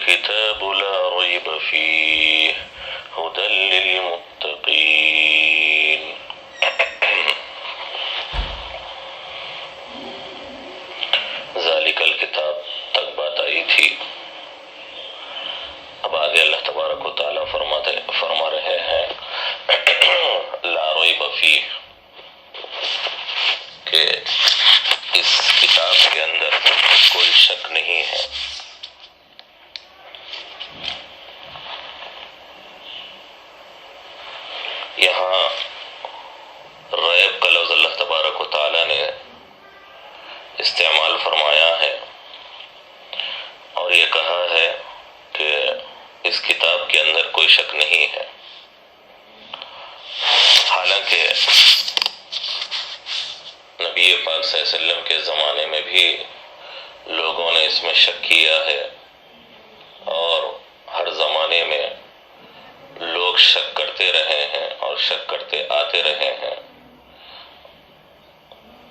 الكتاب لا ريب فيه هدى للمتقين. ذالک الکتاب تک بات آئی تھی. اب آگے اللہ تبارک و تعالیٰ فرما رہے ہیں لا ریب فیہ، کہ اس کتاب کے اندر کوئی شک نہیں ہے. یہاں ریب کا لفظ اللہ تبارک و تعالیٰ نے استعمال فرمایا ہے اور یہ کہا ہے کہ اس کتاب کے اندر کوئی شک نہیں ہے. حالانکہ نبی پاک صلی اللہ علیہ وسلم کے زمانے میں بھی لوگوں نے اس میں شک کیا ہے، اور ہر زمانے میں لوگ شک کرتے رہے ہیں اور شک کرتے آتے رہے ہیں.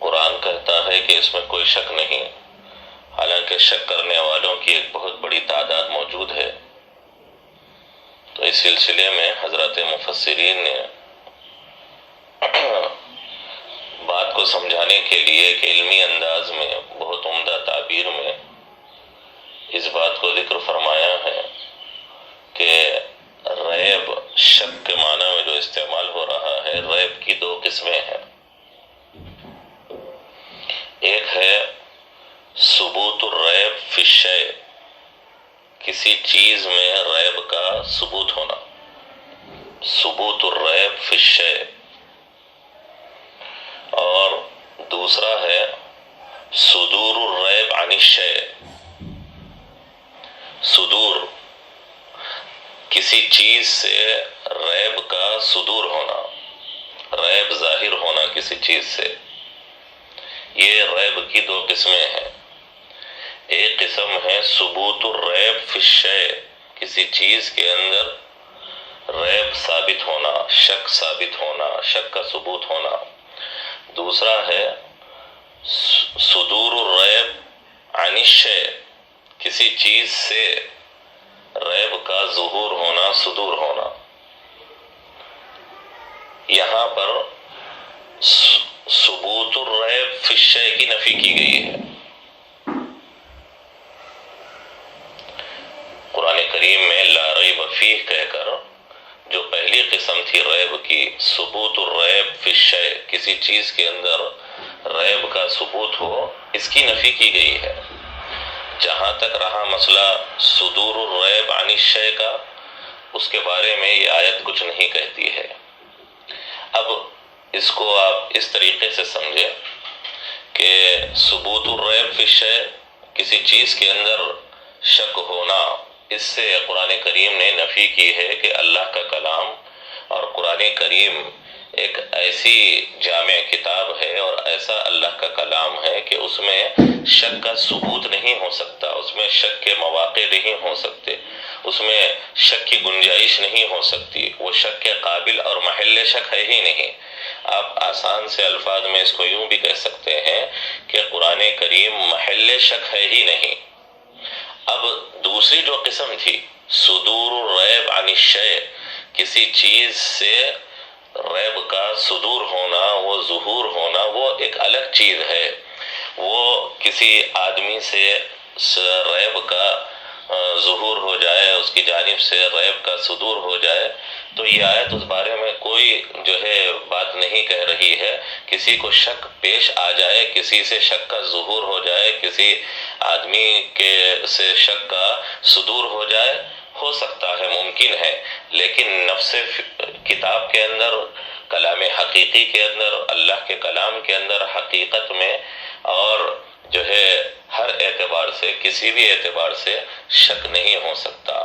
قرآن کہتا ہے کہ اس میں کوئی شک نہیں، حالانکہ شک کرنے والوں کی ایک بہت بڑی تعداد موجود ہے. تو اس سلسلے میں حضرات مفسرین نے بات کو سمجھانے کے لیے کہ علمی انداز میں بہت عمدہ تعبیر میں اس بات کو ذکر فرمایا ہے کہ ریب شک کے معنی میں جو استعمال ہو رہا ہے، ریب کی دو قسمیں ہیں. ایک ہے ثبوت الریب فی الشیء، کسی چیز میں ریب کا ثبوت ہونا، ثبوت الریب فی الشیء. اور دوسرا ہے صدور الریب عن الشیء. صدور، کسی چیز سے ریب کا صدور ہونا، ریب ظاہر ہونا کسی چیز سے. یہ ریب کی دو قسمیں ہیں. ایک قسم ہے ثبوت الریب فی الشیء، کسی چیز کے اندر ریب ثابت ہونا، شک ثابت ہونا، شک کا ثبوت ہونا. دوسرا ہے صدور الریب عن الشیء، کسی چیز سے ریب کا ظہور ہونا، صدور ہونا. یہاں پر ثبوت الریب فی الشیء کی نفی کی گئی ہے. قرآن کریم میں لا ریب فیہ کہہ کر جو پہلی قسم تھی ریب کی، ثبوت الریب فی الشیء، کسی چیز کے اندر ریب کا ثبوت ہو، اس کی نفی کی گئی ہے. جہاں تک رہا مسئلہ صدور الریب عن الشیء کا، اس کے بارے میں یہ آیت کچھ نہیں کہتی ہے. اب اس کو آپ اس طریقے سے سمجھیں کہ ثبوت الریب فی الشیء، کسی چیز کے اندر شک ہونا، اس سے قرآن کریم نے نفی کی ہے کہ اللہ کا کلام اور قرآن کریم ایک ایسی جامع کتاب ہے اور ایسا اللہ کا کلام ہے کہ اس میں شک کا ثبوت نہیں ہو سکتا، اس میں شک کے مواقع نہیں ہو سکتے، اس میں شک کی گنجائش نہیں ہو سکتی. وہ شک کے قابل اور محل شک ہے ہی نہیں. آپ آسان سے الفاظ میں اس کو یوں بھی کہہ سکتے ہیں کہ قرآن کریم محل شک ہے ہی نہیں. اب دوسری جو قسم تھی صدور الریب عن الشیء، کسی چیز سے ریب کا صدور ہونا، وہ ظہور ہونا، وہ ایک الگ چیز ہے. وہ کسی آدمی سے ریب کا ظہور ہو جائے، اس کی جانب سے ریب کا صدور ہو جائے، تو یہ آیت اس بارے میں کوئی جو ہے بات نہیں کہہ رہی ہے. کسی کو شک پیش آ جائے، کسی سے شک کا ظہور ہو جائے، کسی آدمی کے سے شک کا صدور ہو جائے، ہو سکتا ہے، ممکن ہے. لیکن نفس کتاب کے اندر، کلام حقیقی کے اندر، اللہ کے کلام کے اندر حقیقت میں اور جو ہے ہر اعتبار سے، کسی بھی اعتبار سے شک نہیں ہو سکتا.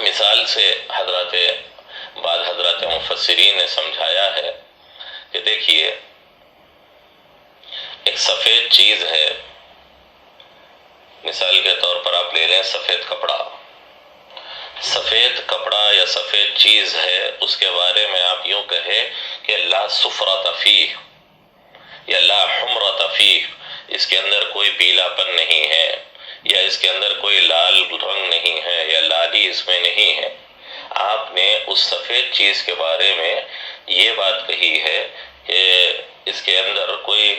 مثال سے بعض حضرات مفسرین نے سمجھایا ہے کہ دیکھیے ایک سفید چیز ہے، مثال کے طور پر آپ لے لیں سفید کپڑا. سفید کپڑا یا سفید چیز ہے، اس کے بارے میں آپ یوں کہیں کہ لا صفرۃ فیہ یا لا حمرۃ فیہ، اس کے اندر کوئی پیلا پن نہیں ہے، یا اس کے اندر کوئی لال رنگ نہیں ہے یا لالی اس میں نہیں ہے. آپ نے اس سفید چیز کے بارے میں یہ بات کہی ہے کہ اس کے اندر کوئی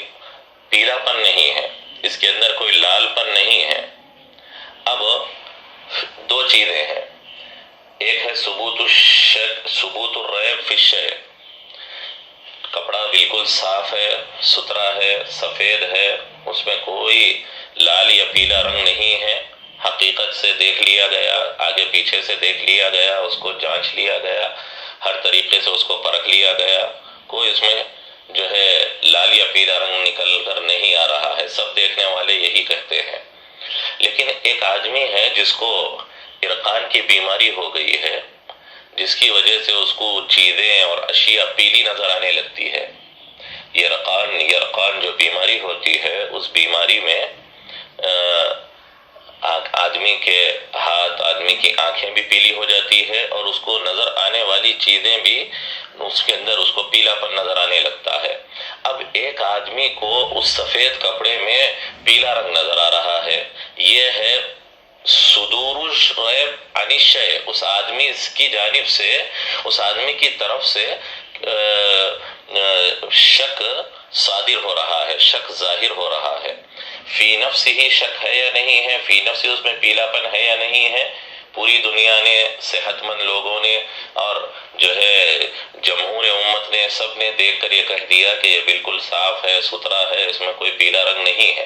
پیلا پن نہیں ہے، اس کے اندر کوئی لال پن نہیں ہے. اب دو چیزیں ہیں، ایک ہے ثبوت الریب فی الشیء، کپڑا بالکل صاف ہے، ستھرا ہے، سفید ہے، اس میں کوئی لال یا پیلا رنگ نہیں ہے، حقیقت سے دیکھ لیا گیا، آگے پیچھے سے دیکھ لیا گیا، اس کو جانچ لیا گیا، ہر طریقے سے اس کو پرکھ لیا گیا، کوئی اس میں جو ہے لال یا پیلا رنگ نکل کر نہیں آ رہا ہے، سب دیکھنے والے یہی کہتے ہیں. لیکن ایک آدمی ہے جس کو ارقان کی بیماری ہو گئی ہے، جس کی وجہ سے اس کو چیزیں اور اشیاء پیلی نظر آنے لگتی ہے. یرقان جو بیماری ہوتی ہے، اس بیماری میں آدمی کے ہاتھ، آدمی کی آنکھیں بھی پیلی ہو جاتی ہے اور اس کو نظر آنے والی چیزیں بھی اس کے اندر اس کو پیلا پن نظر آنے لگتا ہے. اب ایک آدمی کو اس سفید کپڑے میں پیلا رنگ نظر آ رہا ہے، یہ ہے صدور الریب عن الشیء، اس آدمی کی جانب سے، اس آدمی کی طرف سے شک صادر ہو رہا ہے، شک ظاہر ہو رہا ہے. فی نفس ہی شک ہے یا نہیں ہے، فی نفس اس میں پیلا پن ہے یا نہیں ہے. پوری دنیا نے، صحت مند لوگوں نے اور جو ہے جمہور امت نے، سب نے دیکھ کر یہ کہہ دیا کہ یہ بالکل صاف ہے، ستھرا ہے، اس میں کوئی پیلا رنگ نہیں ہے.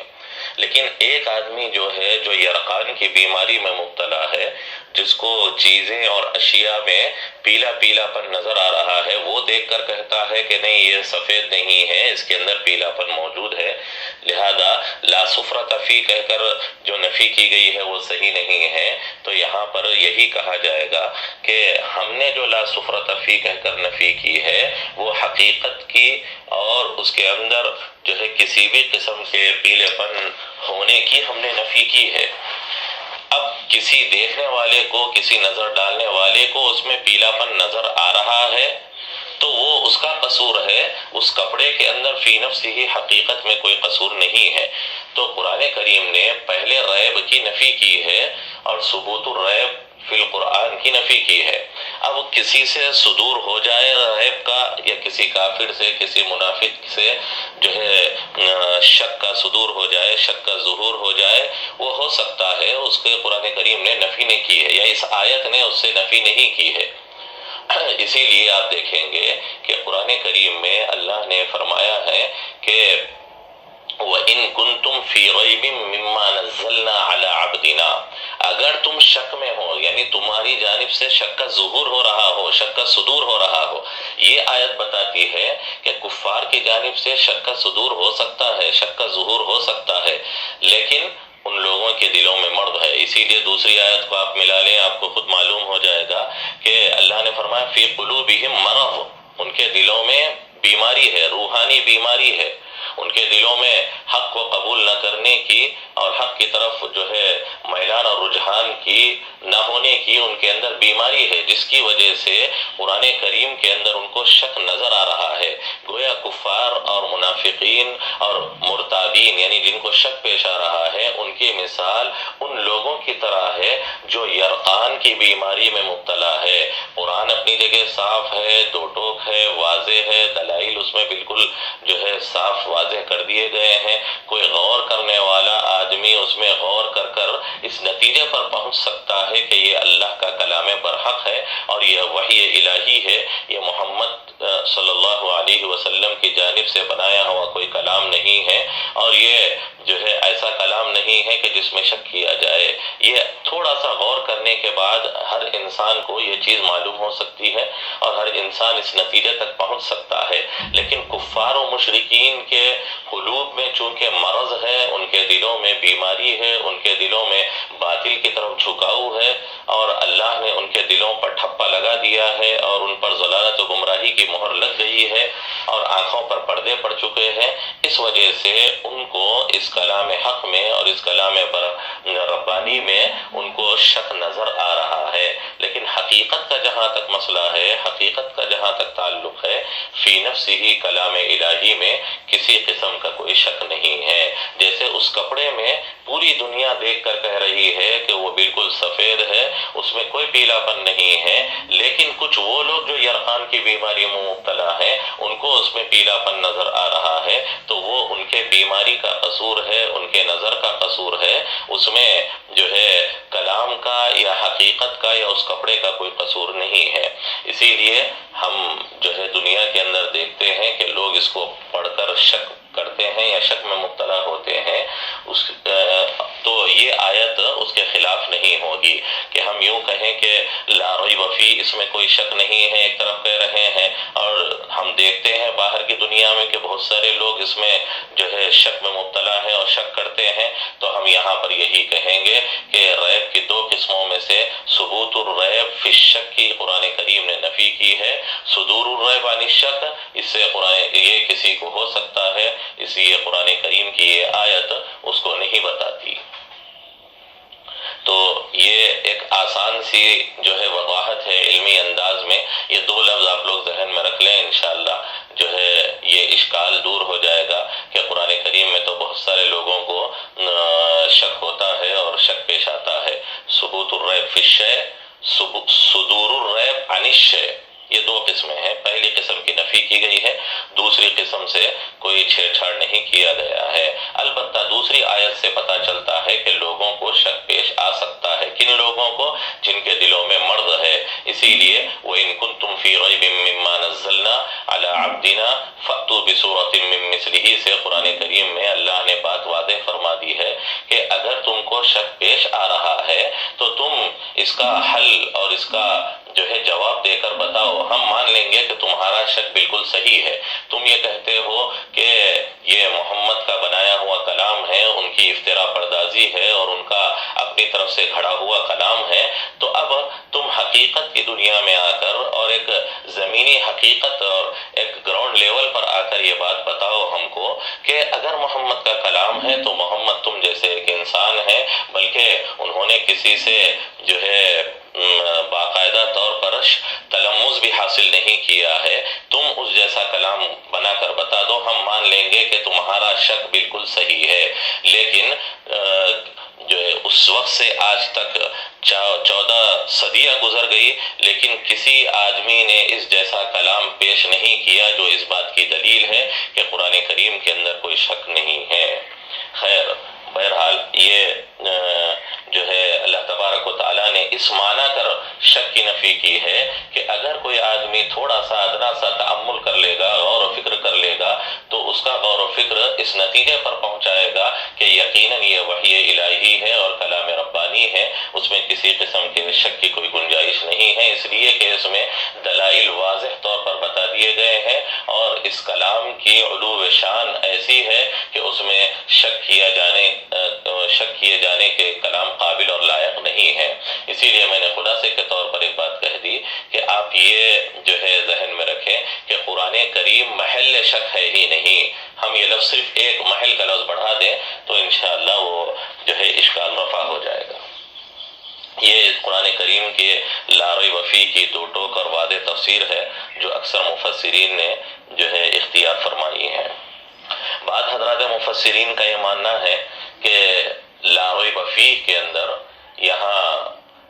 لیکن ایک آدمی جو ہے، جو یرقان کی بیماری میں مبتلا ہے، جس کو چیزیں اور اشیاء میں پیلا پیلا پن نظر آ رہا ہے، وہ دیکھ کر کہتا ہے کہ نہیں، یہ سفید نہیں ہے، اس کے اندر پیلا پن موجود ہے. لہذا لا صفرۃ فی کہہ کر جو نفی کی گئی ہے وہ صحیح نہیں ہے. تو یہاں پر یہی کہا جائے گا کہ ہم نے جو لا صفرۃ فی کہہ کر نفی کی ہے، وہ حقیقت کی اور اس کے اندر جو ہے کسی بھی قسم کے پیلے پن ہونے کی ہم نے نفی کی ہے. اب کسی دیکھنے والے کو، کسی نظر ڈالنے والے کو اس میں پیلا پن نظر آ رہا ہے تو وہ اس کا قصور ہے، اس کپڑے کے اندر فی نفس ہی حقیقت میں کوئی قصور نہیں ہے. تو قرآن کریم نے پہلے ریب کی نفی کی ہے اور ثبوت الریب فی القرآن کی نفی کی ہے. اب کسی سے صدور ہو جائے ریب کا، یا کسی کافر سے، کسی منافق سے جو ہے شک کا صدور ہو جائے، شک کا ظہور ہو جائے، وہ ہو سکتا ہے، اس کے قرآن کریم نے نفی نہیں کی ہے، یا اس آیت نے اس سے نفی نہیں کی ہے. اسی لیے آپ دیکھیں گے کہ قرآن کریم میں اللہ نے فرمایا ہے کہ وَإِن كُنتُمْ فِي رَيْبٍ مِّمَّا نَزَّلْنَا عَلَىٰ عَبْدِنَا، اگر تم شک میں ہو، یعنی تمہاری جانب سے شک کا ظہور ہو رہا ہو، شک کا صدور ہو رہا ہو. یہ آیت بتاتی ہے کہ کفار کی جانب سے شک کا صدور ہو سکتا ہے، شک کا ظہور ہو سکتا ہے، لیکن ان لوگوں کے دلوں میں مرض ہے. اسی لیے دوسری آیت کو آپ ملا لیں، آپ کو خود معلوم ہو جائے گا کہ اللہ نے فرمایا فی قلوبہم مرض، ان کے دلوں میں بیماری ہے، روحانی بیماری ہے. ان کے دلوں میں حق کو قبول نہ کرنے کی اور حق کی طرف جو ہے میلان اور رجحان کی نہ ہونے کی ان کے اندر بیماری ہے، جس کی وجہ سے قرآن کریم کے اندر ان کو شک نظر آ رہا ہے. گویا کفار اور منافقین اور مرتابین، یعنی جن کو شک پیش آ رہا ہے، ان کی مثال ان لوگوں کی طرح ہے جو یرقان کی بیماری میں مبتلا ہے. قرآن اپنی جگہ صاف ہے، دو ٹوک ہے، واضح ہے، دلائل اس میں بالکل جو ہے صاف واضح کر دیے گئے ہیں. کوئی غور کرنے والا آدمی اس میں غور کر کر اس نتیجے پر پہنچ سکتا ہے کہ یہ اللہ کا کلام برحق ہے اور یہ وحی الہی ہے، یہ محمد صلی اللہ علیہ وسلم کی جانب سے بنایا ہوا کوئی کلام نہیں ہے، اور یہ جو ہے ایسا کلام نہیں ہے کہ جس میں شک کیا جائے. یہ تھوڑا سا غور کرنے کے بعد ہر انسان کو یہ چیز معلوم ہو سکتی ہے اور ہر انسان اس نتیجے تک پہنچ سکتا ہے. لیکن کفار و مشرکین کے قلوب میں چونکہ مرض ہے، ان کے دلوں میں بیماری ہے، ان کے دلوں میں باطل کی طرف جھکاؤ ہے، اور اللہ نے ان کے دلوں پر ٹھپا لگا دیا ہے اور ان پر ضلالت و گمراہی کی مہر لگ گئی ہے اور آنکھوں پر پردے پڑ چکے ہیں. اس وجہ سے ان کو اس کلام حق میں اور اس کلام ربانی میں ان کو شک نظر آ رہا ہے. لیکن حقیقت کا جہاں تک مسئلہ ہے، حقیقت کا جہاں تک تعلق ہے، فی نفس ہی کلام الہی میں کسی قسم کا کوئی شک نہیں ہے. جیسے اس کپڑے میں پوری دنیا دیکھ کر کہہ رہی ہے کہ وہ بالکل سفید ہے، اس میں کوئی پیلا پن نہیں ہے، لیکن کچھ وہ لوگ جو یرقان کی بیماری میں مبتلا ہیں ان کو اس میں پیلا پن نظر آ رہا ہے، تو وہ ان کے بیماری کا قصور ہے، ان کے نظر کا قصور ہے، اس میں جو ہے کلام کا یا حقیقت کا یا اس کپڑے کا کوئی قصور نہیں ہے۔ اسی لیے ہم جو ہے دنیا کے اندر دیکھتے ہیں کہ لوگ اس کو پڑھ کر شک کرتے ہیں یا شک میں مبتلا ہوتے ہیں، تو یہ آیت اس کے خلاف نہیں ہوگی کہ ہم یوں کہیں کہ لا ریب فی، اس میں کوئی شک نہیں ہے ایک طرف کہہ رہے ہیں، اور ہم دیکھتے ہیں باہر کی دنیا میں کہ بہت سارے لوگ اس میں جو ہے شک میں مبتلا ہیں اور شک کرتے ہیں، تو ہم یہاں پر یہی کہیں گے کہ ریب کی دو قسموں میں سے ثبوت الریب فی الشک کی قرآن کریم نے نفی کی ہے، صدور الریب عن الشک اس سے یہ کسی کو ہو سکتا ہے، اس لیے قرآن کریم کی یہ آیت اس کو نہیں بتاتی۔ تو یہ ایک آسان سی جو ہے وضاحت ہے علمی انداز میں، یہ دو لفظ آپ لوگ ذہن میں رکھ لیں، انشاءاللہ جو ہے یہ اشکال دور ہو جائے گا کہ قرآن کریم میں تو بہت سارے لوگوں کو شک ہوتا ہے اور شک پیش آتا ہے۔ ثبوت الریب فی الشیء، صدور الریب عن الشیء، یہ دو قسمیں ہیں، پہلی قسم کی نفی کی گئی ہے، دوسری قسم سے کوئی چھیڑ چھاڑ نہیں کیا گیا ہے۔ البتہ دوسری آیت سے پتہ چلتا ہے کہ لوگوں کو شک پیش آ سکتا ہے، کن لوگوں کو؟ جن کے دلوں میں مرض ہے، اسی لیے وَإِن كُنتُمْ فِي رَيْبٍ مِّمَّا نَزَّلْنَا عَلَىٰ عَبْدِنَا فَأْتُوا بِسُورَةٍ مِّن مِّثْلِهِ سے قرآن کریم میں اللہ نے بات واضح فرما دی ہے کہ اگر تم کو شک پیش آ رہا ہے تو تم اس کا حل اور اس کا جو ہے جواب دے کر بتاؤ، ہم مان لیں گے کہ تمہارا شک بالکل صحیح ہے۔ تم یہ کہتے ہو کہ یہ محمد کا بنایا ہوا کلام ہے، ان کی افترا پردازی ہے اور ان کا اپنی طرف سے گھڑا ہوا کلام ہے، تو اب تم حقیقت کی دنیا میں آ کر اور ایک زمینی حقیقت اور ایک گراؤنڈ لیول پر آ کر یہ بات بتاؤ ہم کو کہ اگر محمد کا کلام ہے تو محمد تم جیسے ایک انسان ہے، بلکہ انہوں نے کسی سے جو ہے باقاعدہ طور پر تلمذ بھی حاصل نہیں کیا ہے، تم اس جیسا کلام بنا کر بتا دو، ہم مان لیں گے کہ تمہارا شک بالکل صحیح ہے۔ لیکن جو ہے اس وقت سے آج تک 14 صدیاں گزر گئی، لیکن کسی آدمی نے اس جیسا کلام پیش نہیں کیا جو اس بات کی دلیل ہے کہ قرآن کریم کے اندر کوئی شک نہیں ہے۔ خیر، بہرحال یہ جو ہے اللہ تبارک و تعالیٰ نے اس معنی کر شک کی نفی کی ہے کہ اگر کوئی آدمی تھوڑا سا ادنا سا تأمل کر لے گا، غور و فکر کر لے گا، تو اس کا غور و فکر اس نتیجے پر پہنچائے گا کہ یقیناً یہ وحی الہی ہے اور کلام ربانی ہے، اس میں کسی قسم کے شک کی کوئی گنجائش نہیں ہے، اس لیے کہ اس میں دلائل واضح طور پر بتا دیے گئے ہیں، اور اس کلام کی علو شان ایسی ہے کہ اس میں شک کیے جانے کے کلام قابل اور لائق نہیں ہے۔ اسی لیے میں نے خلاصے کے طور پر ایک بات کہہ دی کہ آپ یہ جو ہے ذہن میں رکھیں کہ قرآن کریم محل شک ہے ہی نہیں، ہم یہ لفظ صرف ایک محل کا لفظ بڑھا دیں تو انشاءاللہ وہ جو ہے اشکال رفع ہو جائے گا۔ یہ قرآن کریم کے لا ریب فی کی دو ٹوک اور واضح تفسیر ہے جو اکثر مفسرین نے جو ہے اختیار فرمائی ہے۔ بعض حضرات مفسرین کا یہ ماننا ہے کہ لا ریب فی کے اندر یہاں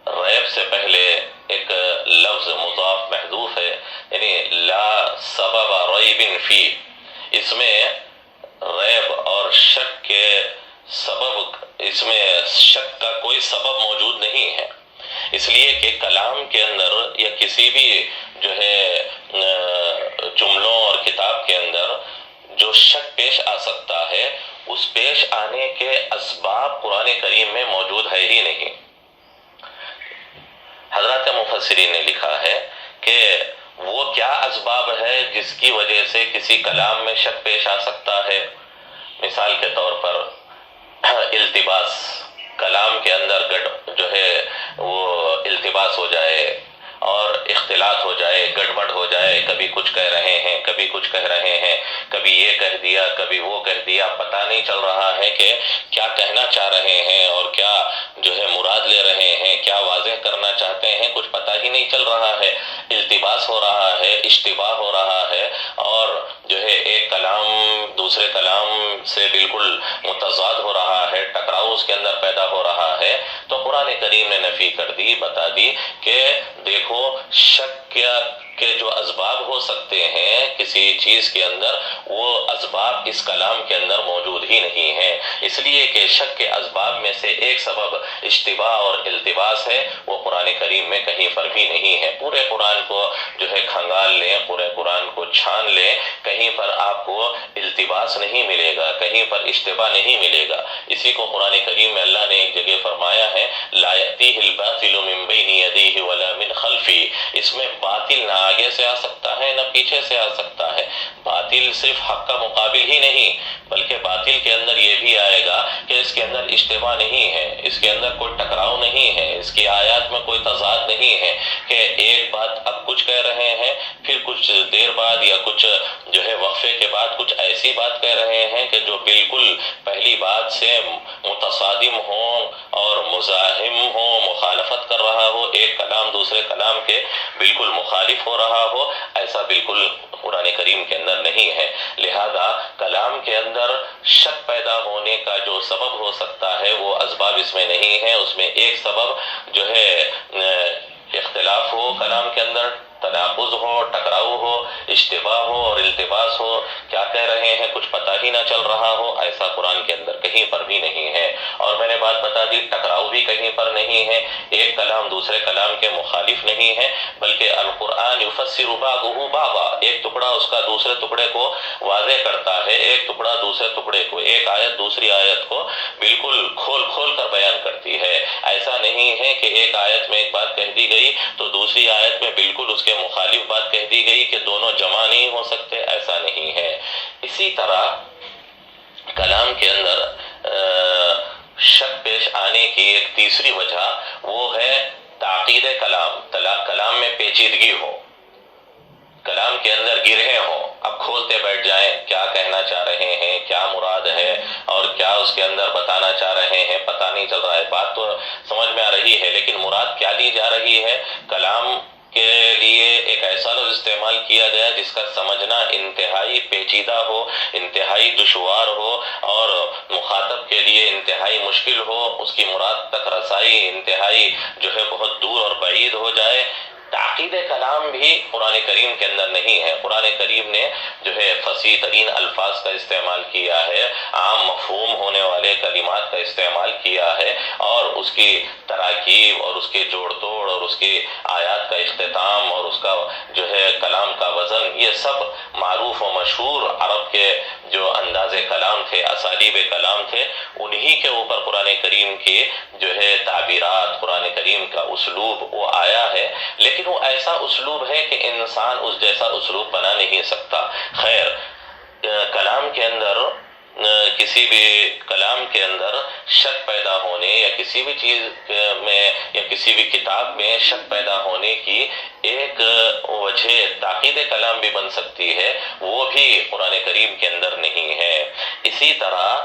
ریب سے پہلے ایک لفظ مضاف محذوف ہے، یعنی لا سبب ریب فی، اس میں ریب اور شک کے سبب، اس میں شک کا کوئی سبب موجود نہیں ہے، اس لیے کہ کلام کے اندر یا کسی بھی جو ہے جملوں اور کتاب کے اندر جو شک پیش آ سکتا ہے اس پیش آنے کے اسباب قرآن کریم میں موجود ہے ہی نہیں۔ حضرات مفسرین نے لکھا ہے کہ وہ کیا اسباب ہے جس کی وجہ سے کسی کلام میں شک پیش آ سکتا ہے؟ مثال کے طور پر التباس، کلام کے اندر جو ہے وہ التباس ہو جائے اور اختلاط ہو جائے، گڑبڑ ہو جائے، کبھی کچھ کہہ رہے ہیں کبھی کچھ کہہ رہے ہیں، کبھی یہ کہہ دیا کبھی وہ کہہ دیا، پتہ نہیں چل رہا ہے کہ کیا کہنا چاہ رہے ہیں اور کیا جو ہے مراد لے رہے ہیں، کیا واضح کرنا چاہتے ہیں، کچھ پتہ ہی نہیں چل رہا ہے۔ التباس ہو رہا ہے، اشتباہ ہو رہا ہے، اور جو ہے ایک کلام دوسرے کلام سے بالکل متضاد ہو رہا ہے، ٹکراؤ اس کے اندر پیدا ہو رہا ہے، تو قرآن کریم نے نفی کر دی، بتا دی کہ دیکھو شک کے جو اسباب ہو سکتے ہیں کسی چیز کے اندر، وہ اسباب اس کلام کے اندر موجود ہی نہیں ہیں، اس لیے کہ شک کے اسباب میں سے ایک سبب اشتباہ اور التباس ہے، وہ قرآن کریم میں کہیں پر بھی نہیں ہے۔ پورے قرآن کو جو ہے کھنگال لیں، پورے قرآن کو چھان لیں، کہیں پر آپ کو التباس نہیں ملے گا، کہیں پر اشتباہ نہیں ملے گا۔ اسی کو قرآن کریم میں اللہ نے ایک جگہ فرمایا ہے لا یأتیہ الباطل من بین یدیہ ولا من خلفہ، اس میں باطل نہ آگے سے آ سکتا ہے نہ پیچھے سے آ سکتا ہے۔ باطل صرف حق کا مقابل ہی نہیں، بلکہ باطل کے اندر یہ بھی آئے گا کہ اس کے اندر اشتباہ نہیں ہے، اس کے اندر کوئی ٹکراؤ نہیں ہے، اس کی آیات میں کوئی تضاد نہیں ہے کہ ایک بات اب کچھ کہہ رہے ہیں، پھر کچھ دیر بعد یا کچھ جو ہے وقفے کے بعد کچھ ایسی بات کہہ رہے ہیں کہ جو بالکل پہلی بات سے متصادم ہوں اور مزاحم ہوں، مخالفت کر رہا ہو، ایک کلام دوسرے کلام کے بالکل مخالف ہو رہا ہو، ایسا بالکل قرآن کریم کے اندر نہیں ہے۔ لہذا کلام کے اندر شک پیدا ہونے کا جو سبب ہو سکتا ہے وہ اسباب اس میں نہیں ہے، اس میں ایک سبب جو ہے اختلاف ہو، کلام کے اندر تناقض ہو، ٹکراؤ ہو، اشتباہ ہو اور التباس ہو، کیا کہہ رہے ہیں کچھ پتہ ہی نہ چل رہا ہو، ایسا قرآن کے اندر کہیں پر بھی نہیں ہے۔ اور میں نے بات بتا دی ٹکراؤ بھی کہیں پر نہیں ہے، ایک کلام دوسرے کلام کے مخالف نہیں ہے، بلکہ القرآن یفسر بعضہ بعضا، ایک ٹکڑا اس کا دوسرے ٹکڑے کو واضح کرتا ہے، ایک ٹکڑا دوسرے ٹکڑے کو، ایک آیت دوسری آیت کو بالکل کھول کھول کر بیان کرتی ہے۔ ایسا نہیں ہے کہ ایک آیت میں ایک بات کہہ دی گئی تو دوسری آیت میں بالکل اس کے مخالف بات کہہ دی گئی کہ دونوں جمع نہیں ہو سکتے، ایسا نہیں ہے۔ اسی طرح کلام کے اندر شک پیش آنے کی ایک تیسری وجہ وہ ہے تعقید کلام، کلام میں پیچیدگی ہو، کلام کے اندر گرہیں ہوں، اب کھولتے بیٹھ جائیں کیا کہنا چاہ رہے ہیں، کیا مراد ہے اور کیا اس کے اندر بتانا چاہ رہے ہیں، پتہ نہیں چل رہا ہے، بات تو سمجھ میں آ رہی ہے لیکن مراد کیا لی جا رہی ہے۔ کلام کے لیے ایک ایسا لفظ استعمال کیا گیا جس کا سمجھنا انتہائی پیچیدہ ہو، انتہائی دشوار ہو اور مخاطب کے لیے انتہائی مشکل ہو، اس کی مراد تک رسائی انتہائی جو ہے بہت دور اور بعید ہو جائے۔ تعقید کلام بھی قرآن کریم کے اندر نہیں ہے۔ قرآن کریم نے جو ہے فصیح ترین الفاظ کا استعمال کیا ہے، عام مفہوم ہونے والے کلمات کا استعمال کیا ہے، اور اس کی تراکیب اور اس کے جوڑ توڑ اور اس کی آیات کا اختتام اور اس کا جو ہے کلام کا وزن، یہ سب معروف و مشہور عرب کے جو انداز کلام تھے، اسالیب کلام تھے، انہی کے اوپر قرآن کریم کی جو ہے تعبیرات، قرآن کریم کا اسلوب وہ آیا ہے، لیکن وہ ایسا اسلوب ہے کہ انسان اس جیسا اسلوب بنا نہیں سکتا۔ خیر، کلام کے اندر کسی بھی کلام کے اندر شک پیدا ہونے یا کسی بھی چیز میں یا کسی بھی کتاب میں شک پیدا ہونے کی ایک وجہ تعقید کلام بھی بن سکتی ہے، وہ بھی قرآن کریم کے اندر نہیں ہے۔ اسی طرح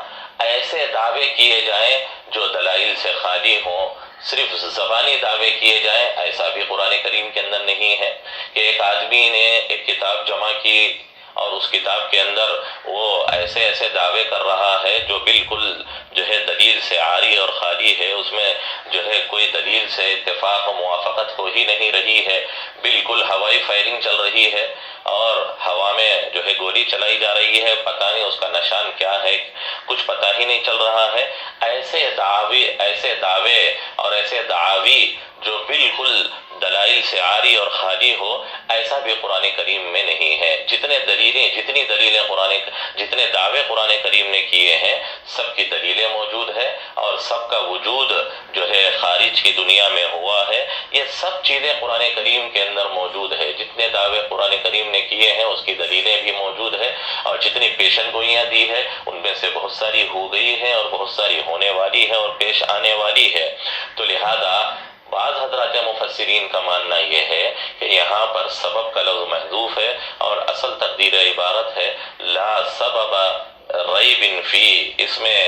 ایسے دعوے کیے جائیں جو دلائل سے خالی ہوں، صرف زبانی دعوے کیے جائیں، ایسا بھی قرآن کریم کے اندر نہیں ہے کہ ایک آدمی نے ایک کتاب جمع کی اور اس کتاب کے اندر وہ ایسے ایسے دعوے کر رہا ہے جو بالکل جو ہے دلیل سے عاری اور خالی ہے، اس میں جو ہے کوئی دلیل سے اتفاق و موافقت ہو ہی نہیں رہی ہے، بالکل ہوائی فائرنگ چل رہی ہے اور ہوا میں جو ہے گولی چلائی جا رہی ہے، پتہ نہیں اس کا نشان کیا ہے، کچھ پتہ ہی نہیں چل رہا ہے۔ ایسے دعوے اور ایسے دعاوی جو بالکل دلائل سے عاری اور خالی ہو، ایسا بھی قرآن کریم میں نہیں ہے۔ جتنی دلیلیں جتنے دعوے قرآن کریم نے کیے ہیں، سب کی دلیلیں موجود ہے اور سب کا وجود جو ہے خارج کی دنیا میں ہوا ہے، یہ سب چیزیں قرآن کریم کے اندر موجود ہے۔ جتنے دعوے قرآن کریم نے کیے ہیں اس کی دلیلیں بھی موجود ہے، اور جتنی پیشن گوئیاں دی ہے ان میں سے بہت ساری ہو گئی ہیں اور بہت ساری ہونے والی ہے اور پیش آنے والی ہے۔ تو لہذا بعض حضرات مفسرین کا ماننا یہ ہے کہ یہاں پر سبب کا لفظ محذوف ہے اور اصل تقدیر عبارت ہے لا سبب ریب فی، اس میں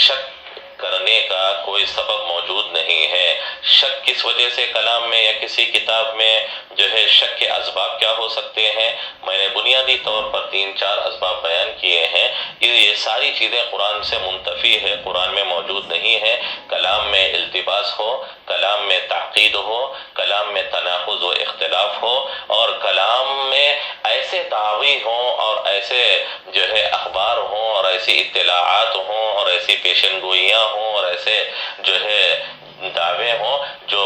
شک کرنے کا کوئی سبب موجود نہیں ہے۔ شک کس وجہ سے کلام میں یا کسی کتاب میں جو ہے شک کے اسباب کیا ہو سکتے ہیں؟ میں نے بنیادی طور پر 3-4 اسباب بیان کیے ہیں۔ یہ ساری چیزیں قرآن سے منتفی ہے، قرآن میں موجود نہیں ہے۔ کلام میں التباس ہو، کلام میں تعقید ہو، کلام میں تناقض و اختلاف ہو، اور کلام میں ایسے دعوی ہوں اور ایسے جو ہے اخبار ہوں اور ایسی اطلاعات ہوں اور ایسی پیشن گوئیاں ہوں اور ایسے جو ہے دعوے ہوں جو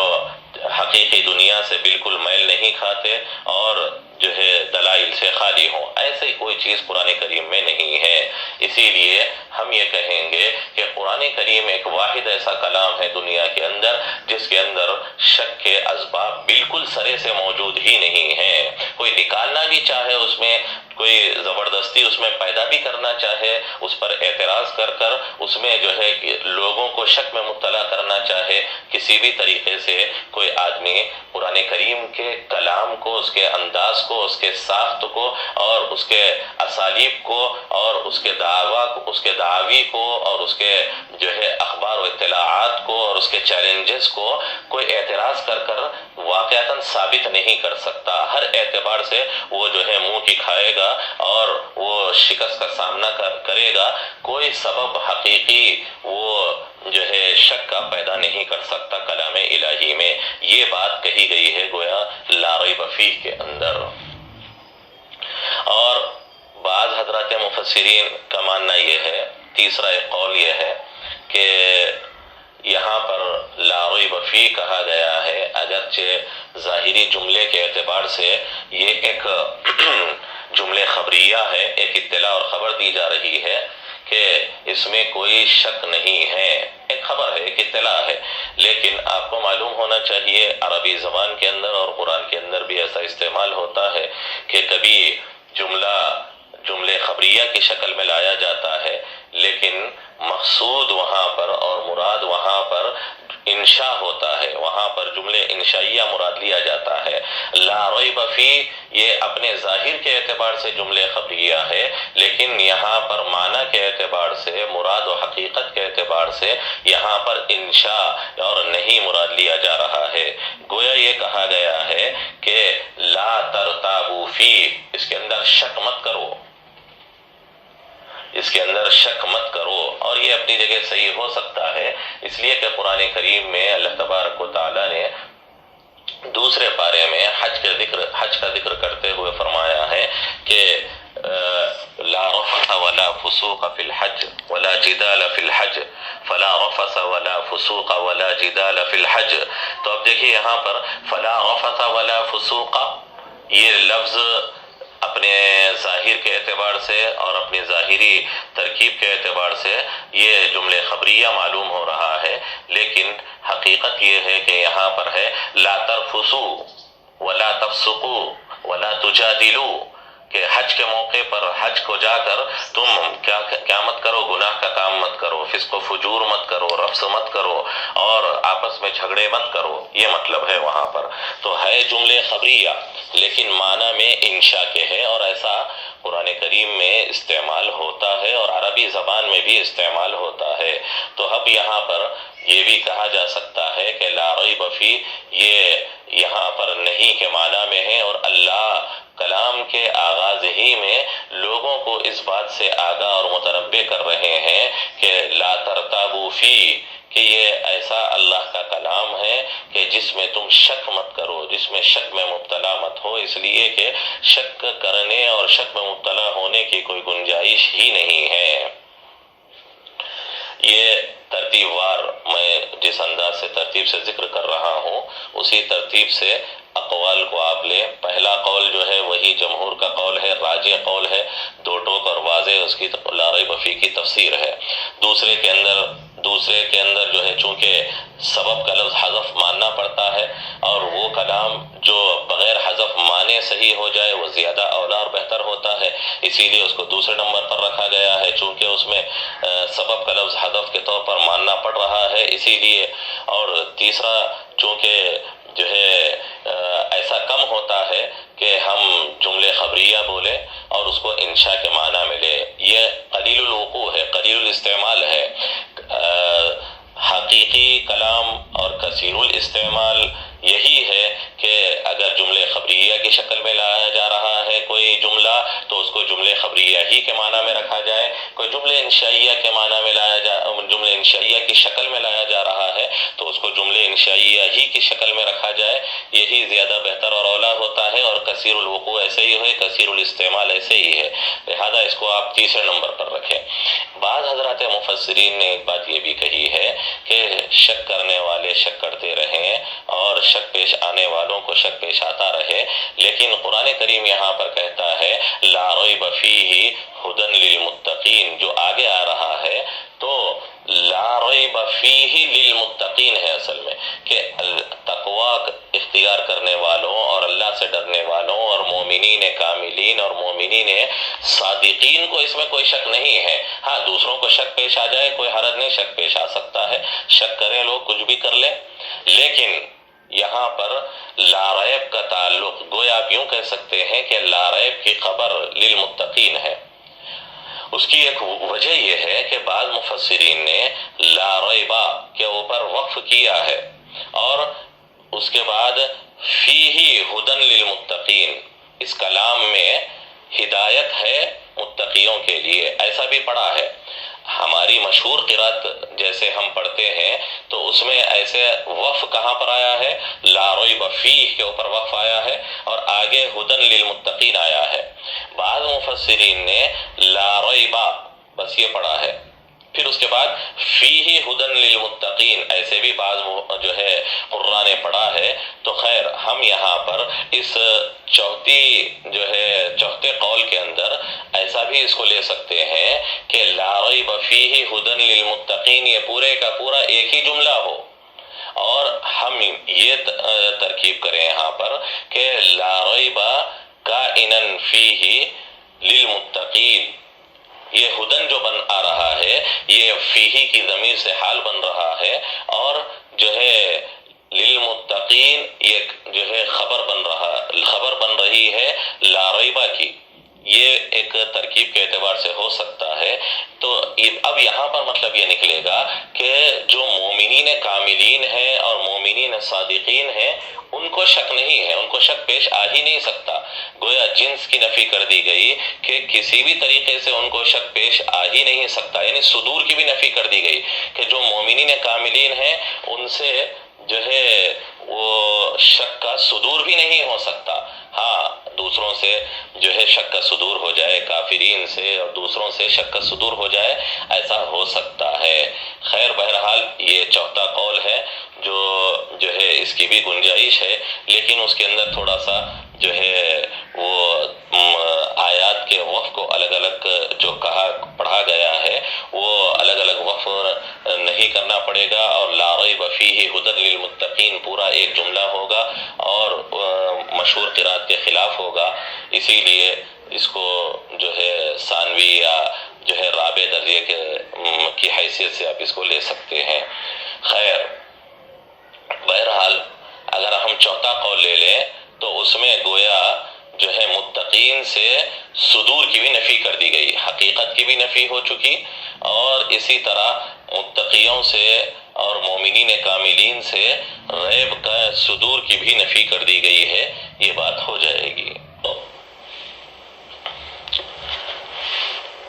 حقیقی دنیا سے بالکل میل نہیں کھاتے اور جو ہے دلائل سے خالی ہوں۔ ایسی کوئی چیز قرآن کریم میں نہیں ہے۔ اسی لیے ہم یہ کہیں گے کہ قرآن کریم ایک واحد ایسا کلام ہے دنیا کے اندر جس کے اندر شک کے اسباب بالکل سرے سے موجود ہی نہیں ہیں۔ کوئی نکالنا بھی چاہے اس میں، کوئی زبردستی اس میں پیدا بھی کرنا چاہے، اس پر اعتراض کر کر اس میں جو ہے لوگوں کو شک میں مبتلا کرنا چاہے، کسی بھی طریقے سے کوئی آدمی قرآن کریم کے کلام کو، اس کے انداز کو، اس کے ساخت کو اور اس کے اسالیب کو اور اس کے دعوی کو اور اس کے جو ہے اخبار و اطلاعات کو اور اس کے چیلنجز کو کوئی اعتراض کر کر واقعتاً ثابت نہیں کر سکتا۔ ہر اعتبار سے وہ جو ہے منہ کی کھائے گا اور وہ شکست کا سامنا کرے گا۔ کوئی سبب حقیقی وہ جو ہے شک کا پیدا نہیں کر سکتا کلام الہی میں۔ یہ بات کہی گئی ہے گویا لا ریب فیہ کے اندر۔ اور بعض حضرات مفسرین کا ماننا یہ ہے، تیسرا ایک قول یہ ہے کہ یہاں پر لا ریب فیہ کہا گیا ہے، اگرچہ ظاہری جملے کے اعتبار سے یہ ایک جملے خبریہ ہے، ایک اطلاع اور خبر دی جا رہی ہے کہ اس میں کوئی شک نہیں ہے، ایک خبر ہے، ایک اطلاع ہے، لیکن آپ کو معلوم ہونا چاہیے عربی زبان کے اندر اور قرآن کے اندر بھی ایسا استعمال ہوتا ہے کہ کبھی جملے خبریہ کی شکل میں لایا جاتا ہے، لیکن مقصود وہاں پر اور مراد وہاں پر انشاء ہوتا ہے، وہاں پر جملے انشائیہ مراد لیا جاتا ہے۔ لا ریب فیہ یہ اپنے ظاہر کے اعتبار سے جملے خبریہ ہے، لیکن یہاں پر معنی کے اعتبار سے، مراد و حقیقت کے اعتبار سے یہاں پر انشاء اور نہیں مراد لیا جا رہا ہے۔ گویا یہ کہا گیا ہے کہ لا ترتابوا فیہ، اس کے اندر شک مت کرو، اس کے اندر شک مت کرو۔ اور یہ اپنی جگہ صحیح ہو سکتا ہے، اس لیے کہ قرآن کریم میں اللہ تبارک و تعالیٰ نے دوسرے پارے میں حج کا ذکر کرتے ہوئے فرمایا ہے کہ لا رفث ولا فسوق فی الحج ولا جدال فی الحج فلا رفث ولا فسوق ولا جدال فی الحج۔ تو اب دیکھیے یہاں پر فلا رفث ولا فسوق، یہ لفظ اپنے ظاہر کے اعتبار سے اور اپنی ظاہری ترکیب کے اعتبار سے یہ جملے خبریہ معلوم ہو رہا ہے، لیکن حقیقت یہ ہے کہ یہاں پر ہے لا ترفسوا ولا تفسقوا ولا تجادلوا، کہ حج کے موقع پر حج کو جا کر تم کیا مت کرو، گناہ کا کام مت کرو، فسق و فجور مت کرو، رفث مت کرو اور آپس میں جھگڑے مت کرو، یہ مطلب ہے وہاں پر۔ تو ہے جملے خبریہ لیکن معنی میں انشاء کے ہے، اور ایسا قرآن کریم میں استعمال ہوتا ہے اور عربی زبان میں بھی استعمال ہوتا ہے۔ تو اب یہاں پر یہ بھی کہا جا سکتا ہے کہ لا ریب فیہ یہ یہاں پر نہیں کے معنی میں ہے، اور اللہ کلام کے آغاز ہی میں لوگوں کو اس بات سے آگاہ اور متنبہ کر رہے ہیں کہ لا ترتابوا فیہ، کہ یہ ایسا اللہ کا کلام ہے کہ جس میں تم شک مت کرو، جس میں شک میں مبتلا مت ہو، اس لیے کہ شک کرنے اور شک میں مبتلا ہونے کی کوئی گنجائش ہی نہیں ہے۔ یہ ترتیب وار میں جس انداز سے ترتیب سے ذکر کر رہا ہوں اسی ترتیب سے اقوال کو آپ لیں۔ پہلا قول جو ہے وہی جمہور کا قول ہے، راجح قول ہے، دو ٹوک اور واضح اس کی لا ریب فیہ کی تفسیر ہے۔ دوسرے کے اندر جو ہے چونکہ سبب کا لفظ حذف ماننا پڑتا ہے، اور وہ کلام جو بغیر حذف مانے صحیح ہو جائے وہ زیادہ اولا اور بہتر ہوتا ہے، اسی لیے اس کو دوسرے نمبر پر رکھا گیا ہے، چونکہ اس میں سبب کا لفظ حذف کے طور پر ماننا پڑ رہا ہے اسی لیے۔ اور تیسرا چونکہ جو ہے ایسا کم ہوتا ہے کہ ہم جملے خبریہ بولیں اور اس کو انشاء کے معنی میں لے، یہ قلیل الوقوع ہے، قلیل الاستعمال ہے۔ حقیقی کلام اور کثیر الاستعمال یہی ہے کہ اگر جملے خبریہ کی شکل میں لایا جا رہا ہے کوئی جملہ تو اس کو جملے خبریہ ہی کے معنی میں رکھا جائے، کوئی جملے انشائیہ کے معنی میں جملے انشائیہ کی شکل میں لایا جا رہا ہے تو اس کو جملے انشائیہ ہی کی شکل میں رکھا جائے، یہی زیادہ بہتر اور اولیٰ ہوتا ہے، اور کثیر الوقوع ایسے ہی ہے، کثیر الاستعمال ایسے ہی ہے، لہذا اس کو آپ تیسرے نمبر پر رکھیں۔ بعض حضرات مفسرین نے ایک بات یہ بھی کہی ہے کہ شک کرنے والے شک کرتے رہیں اور شک پیش آنے والوں کو شک پیش آتا رہے، لیکن قرآن کریم یہاں پر کہتا ہے لا ریب فیہ ھدی للمتقین، جو آگے آ رہا ہے تو لا ریب فیہ للمتقین ہے اصل میں، کہ تقوی اختیار کرنے والوں اور اللہ سے ڈرنے والوں اور مومنین کاملین اور مومنین صادقین کو اس میں کوئی شک نہیں ہے۔ ہاں دوسروں کو شک پیش آ جائے کوئی حرج نہیں، شک پیش آ سکتا ہے، شک کریں لوگ کچھ بھی کر لیں، لیکن یہاں پر لا ریب کا تعلق گویا آپ یوں کہہ سکتے ہیں کہ لا ریب کی خبر للمتقین ہے۔ اس کی ایک وجہ یہ ہے کہ بعض مفسرین نے لا ریبہ کے اوپر وقف کیا ہے اور اس کے بعد فیہ ھدی للمتقین، اس کلام میں ہدایت ہے متقیوں کے لیے، ایسا بھی پڑھا ہے۔ ہماری مشہور قرات جیسے ہم پڑھتے ہیں تو اس میں ایسے وقف کہاں پر آیا ہے؟ لا ریب فیہ کے اوپر وقف آیا ہے اور آگے ھدی للمتقین آیا ہے۔ بعض مفسرین نے لا ریبہ بس یہ پڑھا ہے، پھر اس کے بعد فیہ ھدی للمتقین ایسے بھی بعض جو ہے قراء نے پڑھا ہے۔ تو خیر ہم یہاں پر اس چوتھے قول کے اندر ایسا بھی اس کو لے سکتے ہیں کہ لا ریب فیہ ھدی للمتقین یہ پورے کا پورا ایک ہی جملہ ہو، اور ہم یہ ترکیب کریں یہاں پر کہ لا ریب کائنا فیہ للمتقین، یہ ھدن جو بن آ رہا ہے یہ فیہ کی ضمیر سے حال بن رہا ہے، اور جو ہے للمتقین یہ جو ہے خبر بن رہی ہے لا ریبہ کی، یہ ایک ترکیب کے اعتبار سے ہو سکتا ہے۔ تو اب یہاں پر مطلب یہ نکلے گا کہ جو مومنین کاملین ہیں اور مومنین صادقین ہیں ان کو شک نہیں ہے، ان کو شک پیش آ ہی نہیں سکتا، گویا جنس کی نفی کر دی گئی کہ کسی بھی طریقے سے ان کو شک پیش آ ہی نہیں سکتا، یعنی صدور کی بھی نفی کر دی گئی کہ جو مومنین کاملین ہیں ان سے جو ہے وہ شک کا صدور بھی نہیں ہو سکتا۔ ہاں دوسروں سے جو ہے شک کا صدور ہو جائے، کافرین سے اور دوسروں سے شک کا صدور ہو جائے، ایسا ہو سکتا ہے۔ خیر بہرحال یہ چوتھا قول ہے جو ہے اس کی بھی گنجائش ہے، لیکن اس کے اندر تھوڑا سا جو ہے وہ آیات کے وقف کو الگ الگ جو پڑھا گیا ہے وہ الگ الگ وقف نہیں کرنا پڑے گا، اور لا ریب فیہ ھدی للمتقین پورا ایک جملہ ہوگا اور مشہور قرات کے خلاف ہوگا، اسی لیے اس کو جو ہے ثانوی یا جو ہے رابع درجے کی حیثیت سے آپ اس کو لے سکتے ہیں۔ خیر بہرحال اگر ہم چوتھا قول لے لیں تو اس میں گویا جو ہے متقین سے صدور کی بھی نفی کر دی گئی، حقیقت کی بھی نفی ہو چکی، اور اسی طرح متقیوں سے اور مومنین کاملین سے ریب کا صدور کی بھی نفی کر دی گئی ہے، یہ بات ہو جائے گی۔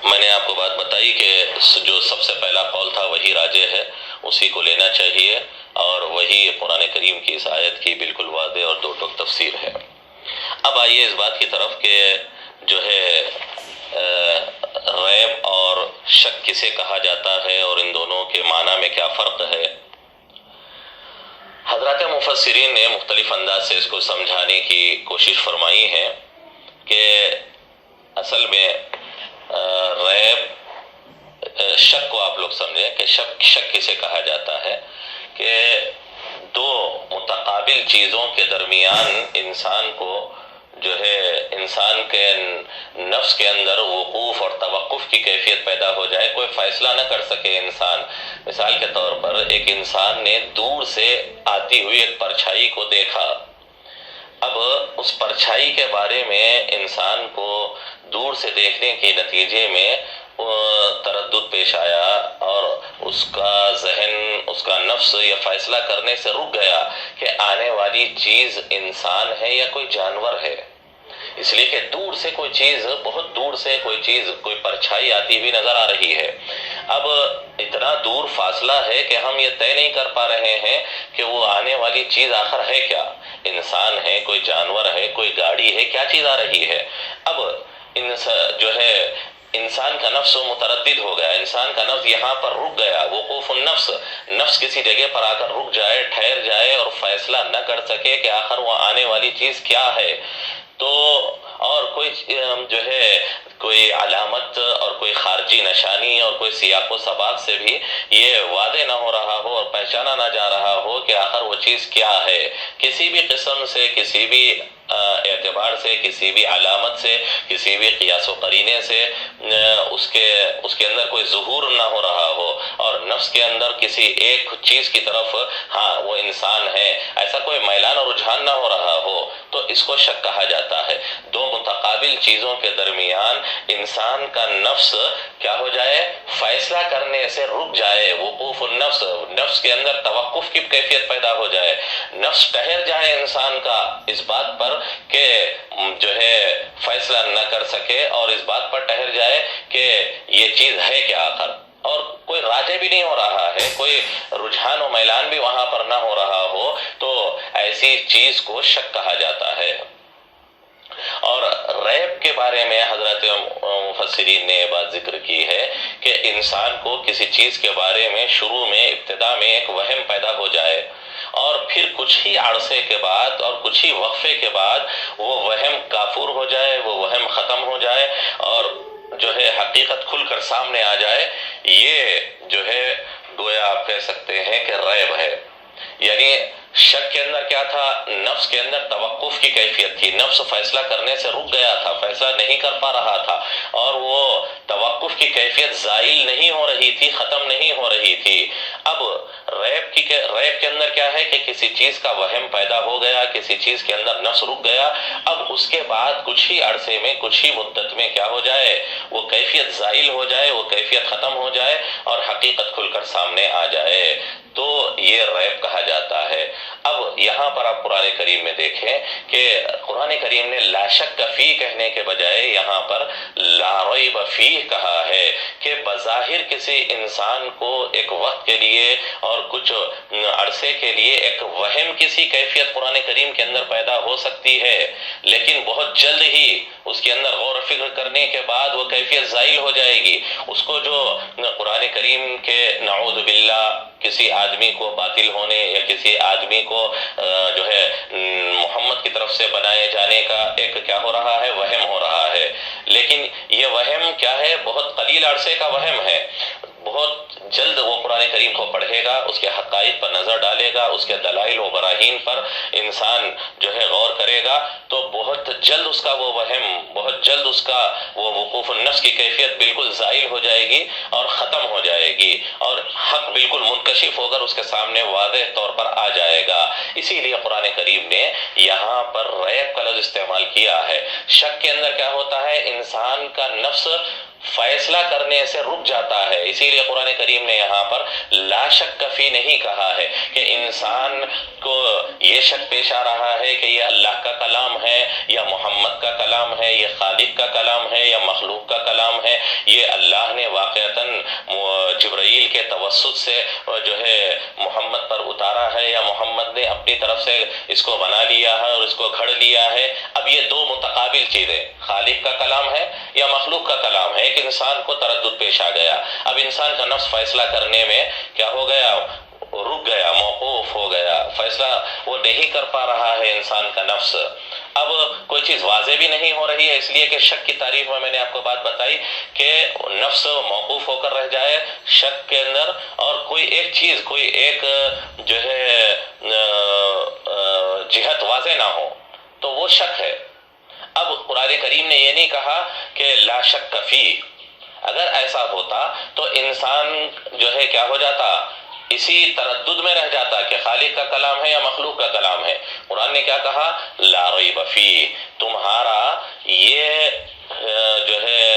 میں نے آپ کو بات بتائی کہ جو سب سے پہلا قول تھا وہی راجح ہے، اسی کو لینا چاہیے، اور وہی قرآن کریم کی اس آیت کی بالکل واضح اور دو ٹوک تفسیر ہے۔ اب آئیے اس بات کی طرف کہ جو ہے ریب اور شک کسے کہا جاتا ہے اور ان دونوں کے معنی میں کیا فرق ہے۔ حضرات مفسرین نے مختلف انداز سے اس کو سمجھانے کی کوشش فرمائی ہے کہ اصل میں ریب شک کو آپ لوگ سمجھیں کہ شک کسے کہا جاتا ہے کہ دو متقابل چیزوں کے درمیان انسان کو جو ہے انسان کے نفس کے اندر وقوف اور توقف کی کیفیت پیدا ہو جائے، کوئی فیصلہ نہ کر سکے انسان۔ مثال کے طور پر ایک انسان نے دور سے آتی ہوئی ایک پرچھائی کو دیکھا، اب اس پرچھائی کے بارے میں انسان کو دور سے دیکھنے کے نتیجے میں تردد پیش آیا اور اس کا ذہن، اس کا نفس یہ فیصلہ کرنے سے رک گیا کہ آنے والی چیز انسان ہے یا کوئی جانور ہے، اس لیے کہ دور سے کوئی چیز، بہت دور سے کوئی چیز، کوئی پرچھائی آتی ہوئی نظر آ رہی ہے۔ اب اتنا دور فاصلہ ہے کہ ہم یہ طے نہیں کر پا رہے ہیں کہ وہ آنے والی چیز آخر ہے کیا، انسان ہے، کوئی جانور ہے، کوئی گاڑی ہے، کیا چیز آ رہی ہے۔ اب انسان کا نفس متردد ہو گیا، انسان کا نفس یہاں پر رک گیا، وقوف النفس، نفس کسی جگہ پر آ کر رک جائے، ٹھہر جائے اور فیصلہ نہ کر سکے کہ آخر وہ آنے والی چیز کیا ہے۔ تو اور کوئی علامت اور کوئی خارجی نشانی اور کوئی سیاق و سباق سے بھی یہ واضح نہ ہو رہا ہو اور پہچانا نہ جا رہا ہو کہ آخر وہ چیز کیا ہے، کسی بھی قسم سے، کسی بھی اعتبار سے، کسی بھی علامت سے، کسی بھی قیاس و قرینے سے اس کے اندر کوئی ظہور نہ ہو رہا ہو، اور نفس کے اندر کسی ایک چیز کی طرف ہاں وہ انسان ہے ایسا کوئی میلان اور رجحان نہ ہو رہا ہو، تو اس کو شک کہا جاتا ہے۔ دو متقابل چیزوں کے درمیان انسان کا نفس کیا ہو جائے، فیصلہ کرنے سے رک جائے، وقوف النفس، نفس کے اندر توقف کی کیفیت پیدا ہو جائے، نفس ٹھہر جائے انسان کا اس بات پر کہ فیصلہ نہ کر سکے، اور اس بات پر ٹھہر جائے کہ یہ چیز ہے کیا آخر، اور کوئی راجع بھی نہیں ہو رہا ہے، کوئی رجحان و میلان بھی وہاں پر نہ ہو رہا ہو، تو ایسی چیز کو شک کہا جاتا ہے۔ اور ریب کے بارے میں حضرت مفسرین نے یہ بات ذکر کی ہے کہ انسان کو کسی چیز کے بارے میں شروع میں، ابتدا میں ایک وہم پیدا ہو جائے، اور پھر کچھ ہی عرصے کے بعد اور کچھ ہی وقفے کے بعد وہ وہم کافور ہو جائے، وہ وہم ختم ہو جائے، اور حقیقت کھل کر سامنے آ جائے۔ یہ گویا آپ کہہ سکتے ہیں کہ ریب ہے۔ یعنی شک کے اندر کیا تھا، نفس کے اندر توقف کی کیفیت تھی، نفس فیصلہ کرنے سے رک گیا تھا، فیصلہ نہیں کر پا رہا تھا، اور وہ توقف کی کیفیت زائل نہیں ہو رہی تھی، ختم نہیں ہو رہی تھی۔ اب ریب کے اندر کیا ہے کہ کسی چیز کا وہم پیدا ہو گیا، کسی چیز کے اندر نفس رک گیا، اب اس کے بعد کچھ ہی عرصے میں، کچھ ہی مدت میں کیا ہو جائے، وہ کیفیت زائل ہو جائے، وہ کیفیت ختم ہو جائے اور حقیقت کھل کر سامنے آ جائے، تو یہ ریب کہا جاتا ہے۔ اب یہاں پر آپ قرآن کریم میں دیکھیں کہ قرآن کریم نے لا شک فی کہنے کے بجائے یہاں پر لا ریب فیہ کہا ہے، کہ بظاہر کسی انسان کو ایک وقت کے لیے اور کچھ عرصے کے لیے ایک وہم کسی کیفیت قرآن کریم کے اندر پیدا ہو سکتی ہے، لیکن بہت جلد ہی اس کے اندر غور و فکر کرنے کے بعد وہ کیفیت زائل ہو جائے گی۔ اس کو جو قرآن کریم کے نعوذ باللہ کسی آدمی کو باطل ہونے یا کسی آدمی کو محمد کی طرف سے بنائے جانے کا ایک کیا ہو رہا ہے، وہم ہو رہا ہے، لیکن یہ وہم کیا ہے، بہت قلیل عرصے کا وہم ہے۔ بہت جلد وہ قرآن کریم کو پڑھے گا، اس کے حقائق پر نظر ڈالے گا، اس کے دلائل و براہین پر انسان غور کرے گا، تو بہت جلد اس کا وہ وہم، بہت جلد اس کا وہ وقوف النفس کی کیفیت بالکل زائل ہو جائے گی اور ختم ہو جائے گی، اور حق بالکل منکشف ہو کر اس کے سامنے واضح طور پر آ جائے گا۔ اسی لیے قرآن کریم نے یہاں پر ریب کا لفظ استعمال کیا ہے۔ شک کے اندر کیا ہوتا ہے، انسان کا نفس فیصلہ کرنے سے رک جاتا ہے، اسی لیے قرآن کریم نے یہاں پر لا شک فی نہیں کہا ہے کہ انسان کو یہ شک پیش آ رہا ہے کہ یہ اللہ کا کلام ہے یا محمد کا کلام ہے، یہ خالق کا کلام ہے یا مخلوق کا کلام ہے، یہ اللہ نے واقعتاً جبرائیل کے توسط سے محمد پر اتارا ہے یا محمد نے اپنی طرف سے اس کو بنا لیا ہے اور اس کو گھڑ لیا ہے۔ اب یہ دو متقابل چیزیں، خالق کا کلام ہے یا مخلوق کا کلام ہے، ایک انسان کو تردد پیش آ گیا، اب انسان کا نفس فیصلہ کرنے میں کیا ہو گیا، رک گیا، موقوف ہو گیا، فیصلہ وہ نہیں کر پا رہا ہے انسان کا نفس۔ اب کوئی چیز واضح بھی نہیں ہو رہی ہے، اس لیے کہ شک کی تعریف میں نے آپ کو بات بتائی کہ نفس موقوف ہو کر رہ جائے شک کے اندر، اور کوئی ایک چیز، کوئی ایک جہت واضح نہ ہو، تو وہ شک ہے۔ اب قرآن کریم نے یہ نہیں کہا کہ لا شک فی، اگر ایسا ہوتا تو انسان کیا ہو جاتا، اسی تردد میں رہ جاتا کہ خالق کا کلام ہے یا مخلوق کا کلام ہے۔ قرآن نے کیا کہا، لا ریب فی، تمہارا یہ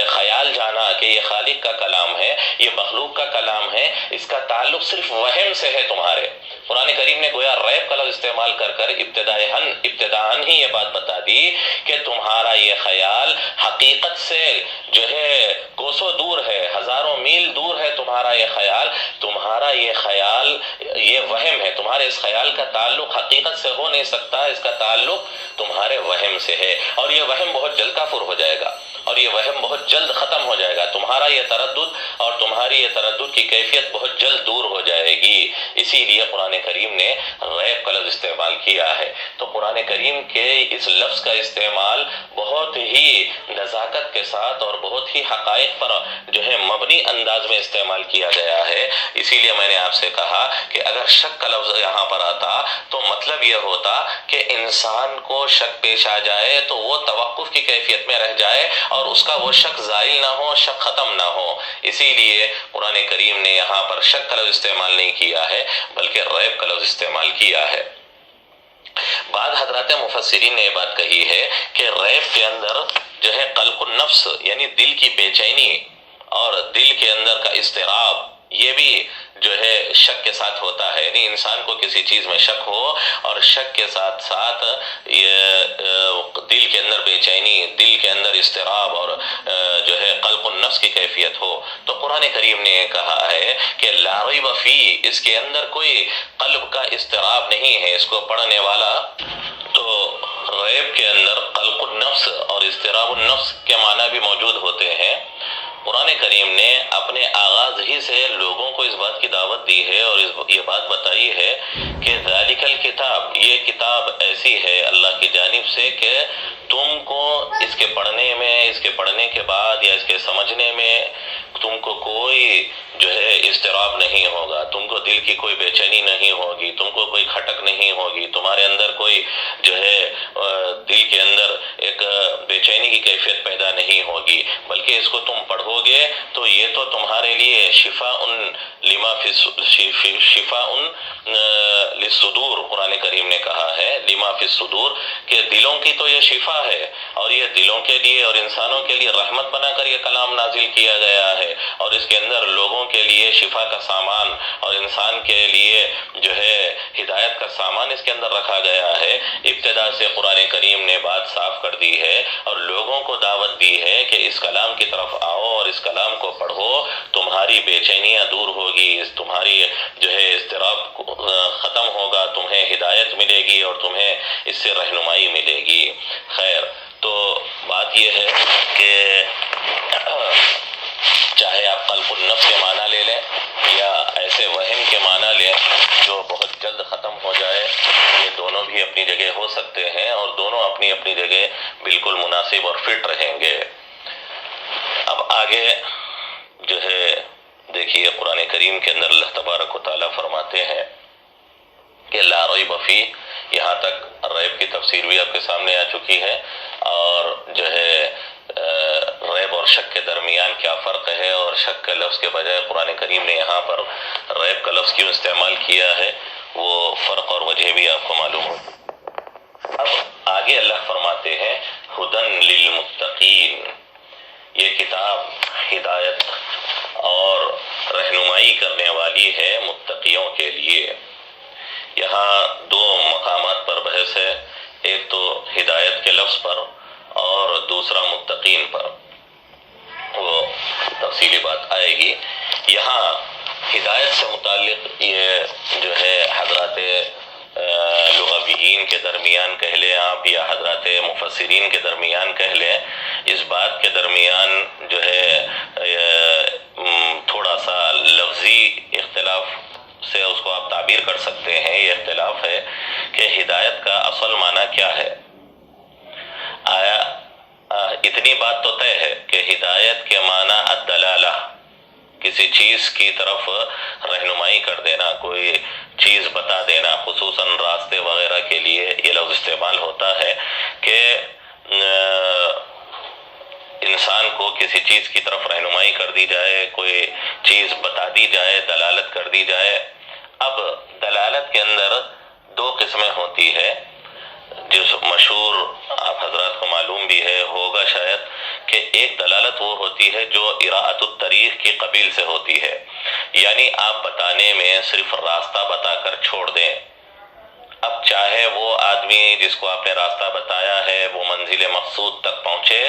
خیال جانا کہ یہ خالق کا کلام ہے، یہ مخلوق کا کلام ہے، اس کا تعلق صرف وہم سے ہے تمہارے. قرآن کریم نے گویا ریب کا لفظ استعمال کر کر ابتداءً ہی یہ بات بتا دی کہ تمہارا یہ خیال حقیقت سے جو ہے کوسوں دور ہے، ہزاروں میل دور ہے تمہارا یہ خیال. تمہارا یہ خیال یہ وہم ہے، تمہارے اس خیال کا تعلق حقیقت سے ہو نہیں سکتا، اس کا تعلق تمہارے وہم سے ہے، اور یہ وہم بہت جلد کافر ہو جائے گا، اور یہ وہم بہت جلد ختم ہو جائے گا. تمہارا یہ تردد اور تمہاری یہ تردد کی کیفیت بہت جلد دور ہو جائے گی. اسی لیے قرآن کریم نے ریب کا لفظ استعمال کیا ہے. تو قرآن کریم کے اس لفظ کا استعمال بہت ہی نزاکت کے ساتھ اور بہت ہی حقائق پر جو ہے مبنی انداز میں استعمال کیا گیا ہے. اسی لیے میں نے آپ سے کہا کہ اگر شک کا لفظ یہاں پر آتا تو مطلب یہ ہوتا کہ انسان کو شک پیش آ جائے تو وہ توقف کی کیفیت میں رہ جائے اور اس کا وہ شک زائل نہ ہو، شک ختم نہ ہو. اسی لیے قرآن کریم نے یہاں پر شک کا لفظ استعمال نہیں کیا ہے بلکہ ریب کا لفظ استعمال کیا ہے. بعض حضرات مفسرین نے یہ بات کہی ہے کہ ریب کے اندر جو ہے قلق النفس یعنی دل کی بے چینی اور دل کے اندر کا اضطراب یہ بھی جو ہے شک کے ساتھ ہوتا ہے. یعنی انسان کو کسی چیز میں شک ہو اور شک کے ساتھ ساتھ دل کے اندر بے چینی، دل کے اندر اضطراب اور جو ہے قلق النفس کی کیفیت ہو. تو قرآن کریم نے یہ کہا ہے کہ لا ریب فی، اس کے اندر کوئی قلب کا اضطراب نہیں ہے. اس کو پڑھنے والا تو ریب کے اندر قلق النفس اور اضطراب النفس کے معنی بھی موجود ہوتے ہیں. قرآن کریم نے اپنے آغاز ہی سے لوگوں کو اس بات کی دعوت دی ہے اور یہ بات بتائی ہے کہ ذالک الکتاب، یہ کتاب ایسی ہے اللہ کی جانب سے کہ تم کو اس کے پڑھنے میں، اس کے پڑھنے کے بعد یا اس کے سمجھنے میں تم کو کوئی جو ہے اضطراب نہیں ہوگا، تم کو دل کی کوئی بے چینی نہیں ہوگی، تم کو کوئی کھٹک نہیں ہوگی، تمہارے اندر کوئی جو ہے دل کے اندر ایک بے چینی کی کیفیت پیدا نہیں ہوگی، بلکہ اس کو تم پڑھو گے تو یہ تو تمہارے لیے شفاء للصدور، قرآن کریم نے کہا ہے لما فی الصدور کہ دلوں کی تو یہ شفا ہے، اور یہ دلوں کے لیے اور انسانوں کے لیے رحمت بنا کر یہ کلام نازل کیا گیا ہے، اور اس کے اندر لوگوں کے لیے شفا کا سامان اور انسان کے لیے جو ہے ہدایت کا سامان اس کے اندر رکھا گیا ہے. ابتدا سے قرآن کریم نے بات صاف کر دی ہے اور لوگوں کو دعوت دی ہے کہ اس کلام کی طرف آؤ اور اس کلام کو پڑھو، تمہاری بے چینیاں دور ہوگی، تمہاری جو ہے اضطراب ختم ہوگا، تمہیں ہدایت ملے گی اور تمہیں اس سے رہنمائی ملے گی. خیر، تو بات یہ ہے کہ چاہے آپ قلب النفس کے معنی لے لیں یا ایسے وہم کے معنی لیں جو بہت جلد ختم ہو جائے، یہ دونوں بھی اپنی جگہ ہو سکتے ہیں اور دونوں اپنی اپنی جگہ بالکل مناسب اور فٹ رہیں گے. اب آگے جو ہے دیکھیے قرآن کریم کے اندر اللہ تبارک و تعالیٰ فرماتے ہیں کہ لا ریب فی، یہاں تک ریب کی تفسیر بھی آپ کے سامنے آ چکی ہے، اور جو ہے ریب اور شک کے درمیان کیا فرق ہے اور شک کے لفظ کے بجائے قرآن کریم نے یہاں پر ریب کا لفظ کیوں استعمال کیا ہے وہ فرق اور وجہ بھی آپ کو معلوم ہو. اب آگے اللہ فرماتے ہیں ہدن للمتقین، یہ کتاب ہدایت اور رہنمائی کرنے والی ہے متقیوں کے لیے. یہاں دو مقامات پر بحث ہے، ایک تو ہدایت کے لفظ پر اور دوسرا متقین پر، وہ تفصیلی بات آئے گی. یہاں ہدایت سے متعلق یہ جو ہے حضرات لغویین کے درمیان کہہ لیں آپ یا حضرات مفسرین کے درمیان کہہ لیں، اس بات کے درمیان جو ہے تھوڑا سا لفظی اختلاف سے اس کو آپ تعبیر کر سکتے ہیں. یہ اختلاف ہے کہ ہدایت کا اصل معنی کیا ہے. آیا اتنی بات تو طے ہے کہ ہدایت کے معنی الدلالہ، کسی چیز کی طرف رہنمائی کر دینا، کوئی چیز بتا دینا، خصوصاً راستے وغیرہ کے لیے یہ لفظ استعمال ہوتا ہے کہ انسان کو کسی چیز کی طرف رہنمائی کر دی جائے، کوئی چیز بتا دی جائے، دلالت کر دی جائے. اب دلالت کے اندر دو قسمیں ہوتی ہے. جو مشہور آپ حضرات کو معلوم بھی ہے ہوگا شاید کہ ایک دلالت وہ ہوتی ہے جو اراءۃ الطریق کی قبیل سے ہوتی ہے، یعنی آپ بتانے میں صرف راستہ بتا کر چھوڑ دیں۔ اب چاہے وہ آدمی جس کو آپ نے راستہ بتایا ہے وہ منزل مقصود تک پہنچے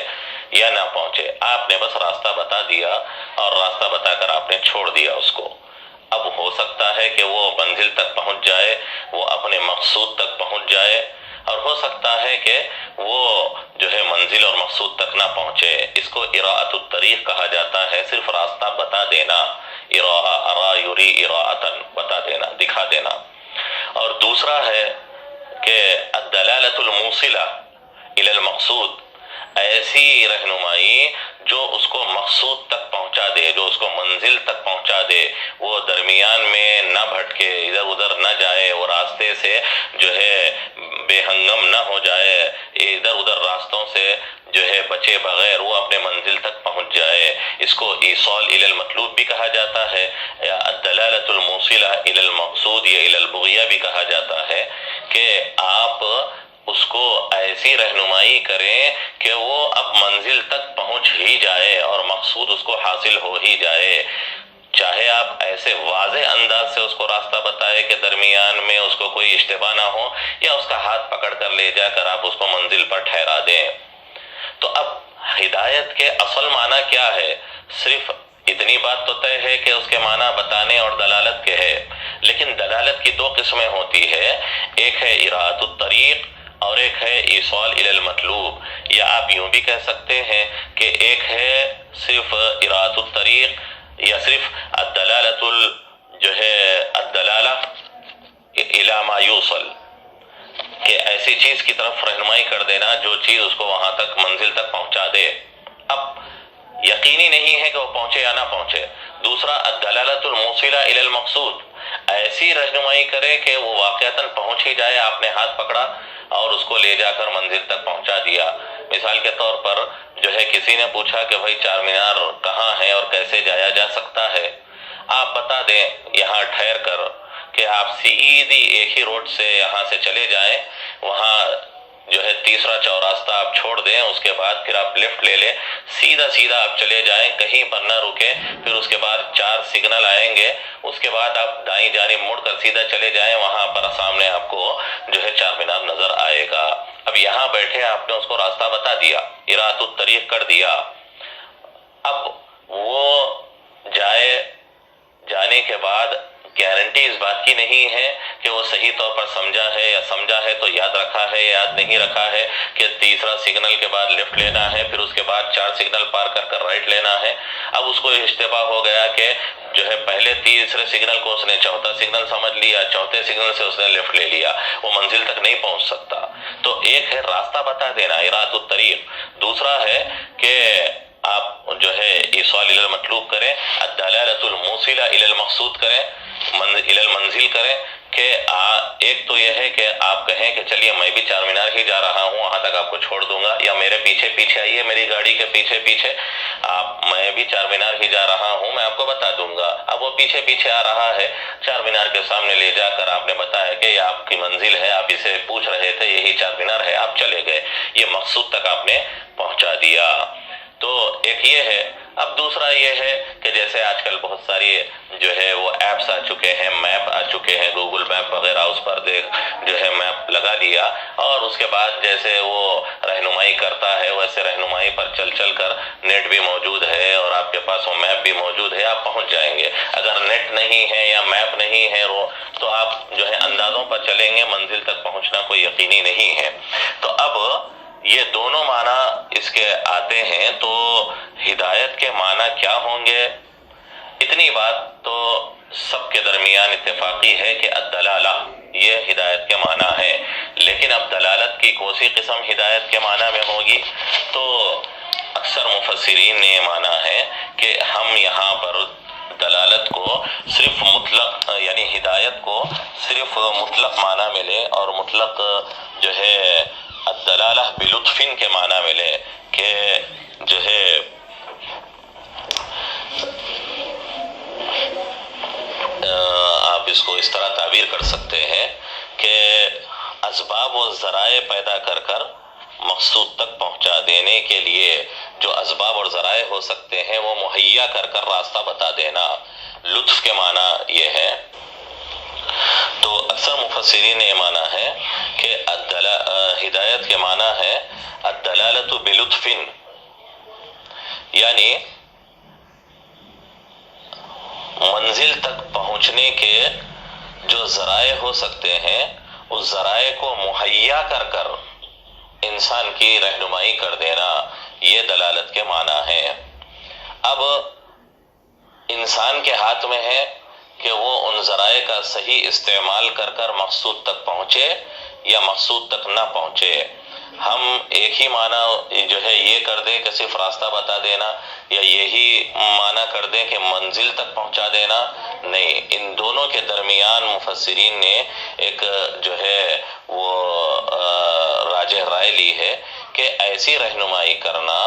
یا نہ پہنچے، آپ نے بس راستہ بتا دیا اور راستہ بتا کر آپ نے چھوڑ دیا اس کو۔ اب ہو سکتا ہے کہ وہ منزل تک پہنچ جائے، وہ اپنے مقصود تک پہنچ جائے، اور ہو سکتا ہے کہ وہ جو ہے منزل اور مقصود تک نہ پہنچے۔ اس کو اراءۃ الطریق کہا جاتا ہے، صرف راستہ بتا دینا، ارا یری اراءۃ، بتا دینا، دکھا دینا۔ اور دوسرا ہے کہ الدلالۃ الموصلہ الی المقصود، ایسی رہنمائی جو اس کو مقصود تک پہنچا دے، جو اس کو منزل تک پہنچا دے، وہ درمیان میں نہ بھٹکے، ادھر ادھر نہ جائے، وہ راستے سے جو ہے بے ہنگم نہ ہو جائے، ادھر ادھر راستوں سے جو ہے بچے بغیر وہ اپنے منزل تک پہنچ جائے۔ اس کو ایصال الی المطلوب بھی کہا جاتا ہے، یا الدلالۃ الموصلہ الی المقصود یا الی البغیہ بھی کہا جاتا ہے، کہ آپ اس کو ایسی رہنمائی کریں کہ وہ اب منزل تک پہنچ ہی جائے اور مقصود اس کو حاصل ہو ہی جائے۔ چاہے آپ ایسے واضح انداز سے اس کو راستہ بتائے کہ درمیان میں اس کو کوئی اشتباہ نہ ہو، یا اس کا ہاتھ پکڑ کر لے جا کر آپ اس کو منزل پر ٹھہرا دیں۔ تو اب ہدایت کے اصل معنی کیا ہے؟ صرف اتنی بات تو طے ہے کہ اس کے معنی بتانے اور دلالت کے ہے، لیکن دلالت کی دو قسمیں ہوتی ہے، ایک ہے اراءۃ الطریق اور ایک ہے ایصال الی المطلوب، یا آپ یوں بھی کہہ سکتے ہیں کہ ایک ہے صرف اراءۃ الطریق یا صرف الدلالۃ جو ہے الدلالہ الی ما یوصل، کہ ایسی چیز کی طرف رہنمائی کر دینا جو چیز اس کو وہاں تک منزل تک پہنچا دے۔ اب یقینی نہیں ہے کہ وہ پہنچے یا نہ پہنچے۔ دوسرا الدلالۃ الموصلہ الی المقصود، ایسی رہنمائی کرے کہ وہ واقعتاً پہنچ ہی جائے، آپ نے ہاتھ پکڑا اور اس کو لے جا کر منزل تک پہنچا دیا۔ مثال کے طور پر جو ہے کسی نے پوچھا کہ بھائی چار مینار کہاں ہے اور کیسے جایا جا سکتا ہے، آپ بتا دیں یہاں ٹھہر کر کہ آپ سیدھی ایک ہی روڈ سے یہاں سے چلے جائیں، وہاں جو ہے تیسرا چوراستہ آپ چھوڑ دیں، اس کے بعد پھر آپ لیفٹ لے لیں، سیدھا سیدھا آپ چلے جائیں، کہیں پر نہ رکیں، پھر اس کے بعد 4 سگنل آئیں گے، اس کے بعد آپ دائیں جانب مڑ کر سیدھا چلے جائیں، وہاں پر سامنے آپ کو جو ہے چار مینار نظر آئے گا۔ اب یہاں بیٹھے آپ نے اس کو راستہ بتا دیا، اراءۃ الطریق کر دیا۔ اب وہ جانے کے بعد گارنٹی اس بات کی نہیں ہے کہ وہ صحیح طور پر سمجھا ہے، یا سمجھا ہے تو یاد رکھا ہے، یاد نہیں رکھا ہے، کہ تیسرا سگنل کے بعد لیفٹ لینا ہے، پھر اس کے بعد 4 سگنل پار کر کر رائٹ لینا ہے۔ اب اس کو اشتباہ ہو گیا کہ جو ہے پہلے تیسرے سگنل کو اس نے چوتھا سگنل سمجھ لیا، چوتھے سگنل سے اس نے لیفٹ لے لیا، وہ منزل تک نہیں پہنچ سکتا۔ تو ایک ہے راستہ بتا دینا اراءۃ الطریق، دوسرا ہے کہ آپ جو ہے ایصال الی المطلوب کریں، الدلالۃ الموصلہ الی المقصود کریں، الی المنزل کریں، کہ ایک تو یہ ہے کہ آپ کہیں کہ چلیے میں بھی چار مینار ہی جا رہا ہوں، وہاں تک آپ کو چھوڑ دوں گا، یا میرے پیچھے پیچھے آئیے، میری گاڑی کے پیچھے پیچھے، میں بھی چار مینار ہی جا رہا ہوں، میں آپ کو بتا دوں گا۔ اب وہ پیچھے پیچھے آ رہا ہے، چار مینار کے سامنے لے جا کر آپ نے بتایا کہ یہ آپ کی منزل ہے، آپ اسے پوچھ رہے تھے، یہی چار مینار ہے، آپ چلے گئے، یہ مقصود تک آپ نے پہنچا دیا۔ تو ایک یہ ہے۔ اب دوسرا یہ ہے کہ جیسے آج کل بہت ساری جو ہے وہ ایپس آ چکے ہیں، میپ آ چکے ہیں، گوگل میپ وغیرہ، اس پر جو ہے میپ لگا دیا، اور اس کے بعد جیسے وہ رہنمائی کرتا ہے ویسے رہنمائی پر چل چل کر، نیٹ بھی موجود ہے اور آپ کے پاس وہ میپ بھی موجود ہے، آپ پہنچ جائیں گے۔ اگر نیٹ نہیں ہے یا میپ نہیں ہے تو آپ جو ہے اندازوں پر چلیں گے، منزل تک پہنچنا کوئی یقینی نہیں ہے۔ تو اب یہ دونوں معنی اس کے آتے ہیں، تو ہدایت کے معنی کیا ہوں گے؟ اتنی بات تو سب کے درمیان اتفاقی ہے کہ الدلالہ یہ ہدایت کے معنی ہے، لیکن اب دلالت کی کون سی قسم ہدایت کے معنی میں ہوگی؟ تو اکثر مفسرین نے یہ مانا ہے کہ ہم یہاں پر دلالت کو صرف مطلق، یعنی ہدایت کو صرف مطلق معنی میں لے، اور مطلق جو ہے الدلالہ بلطف کے معنی میں لے، کہ جو ہے آپ اس کو اس طرح تعبیر کر سکتے ہیں کہ اسباب اسباب و ذرائع پیدا کر کر مقصود تک پہنچا دینے کے لیے جو اسباب اور ذرائع ہو سکتے ہیں وہ مہیا کر کر راستہ بتا دینا، لطف کے معنی یہ ہے۔ تو اکثر مفسرین نے یہ مانا ہے کہ ہدایت کے معنی ہے الدلالۃ بلطف، یعنی منزل تک پہنچنے کے جو ذرائع ہو سکتے ہیں اس ذرائع کو مہیا کر کر انسان کی رہنمائی کر دینا، یہ دلالت کے معنی ہے۔ اب انسان کے ہاتھ میں ہے کہ وہ ان ذرائع کا صحیح استعمال کر کر مقصود تک پہنچے یا مقصود تک نہ پہنچے۔ ہم ایک ہی معنی جو ہے یہ کر دیں کہ صرف راستہ بتا دینا، یا یہی معنی کر دیں کہ منزل تک پہنچا دینا، نہیں، ان دونوں کے درمیان مفسرین نے ایک جو ہے وہ راجح رائے لی ہے کہ ایسی رہنمائی کرنا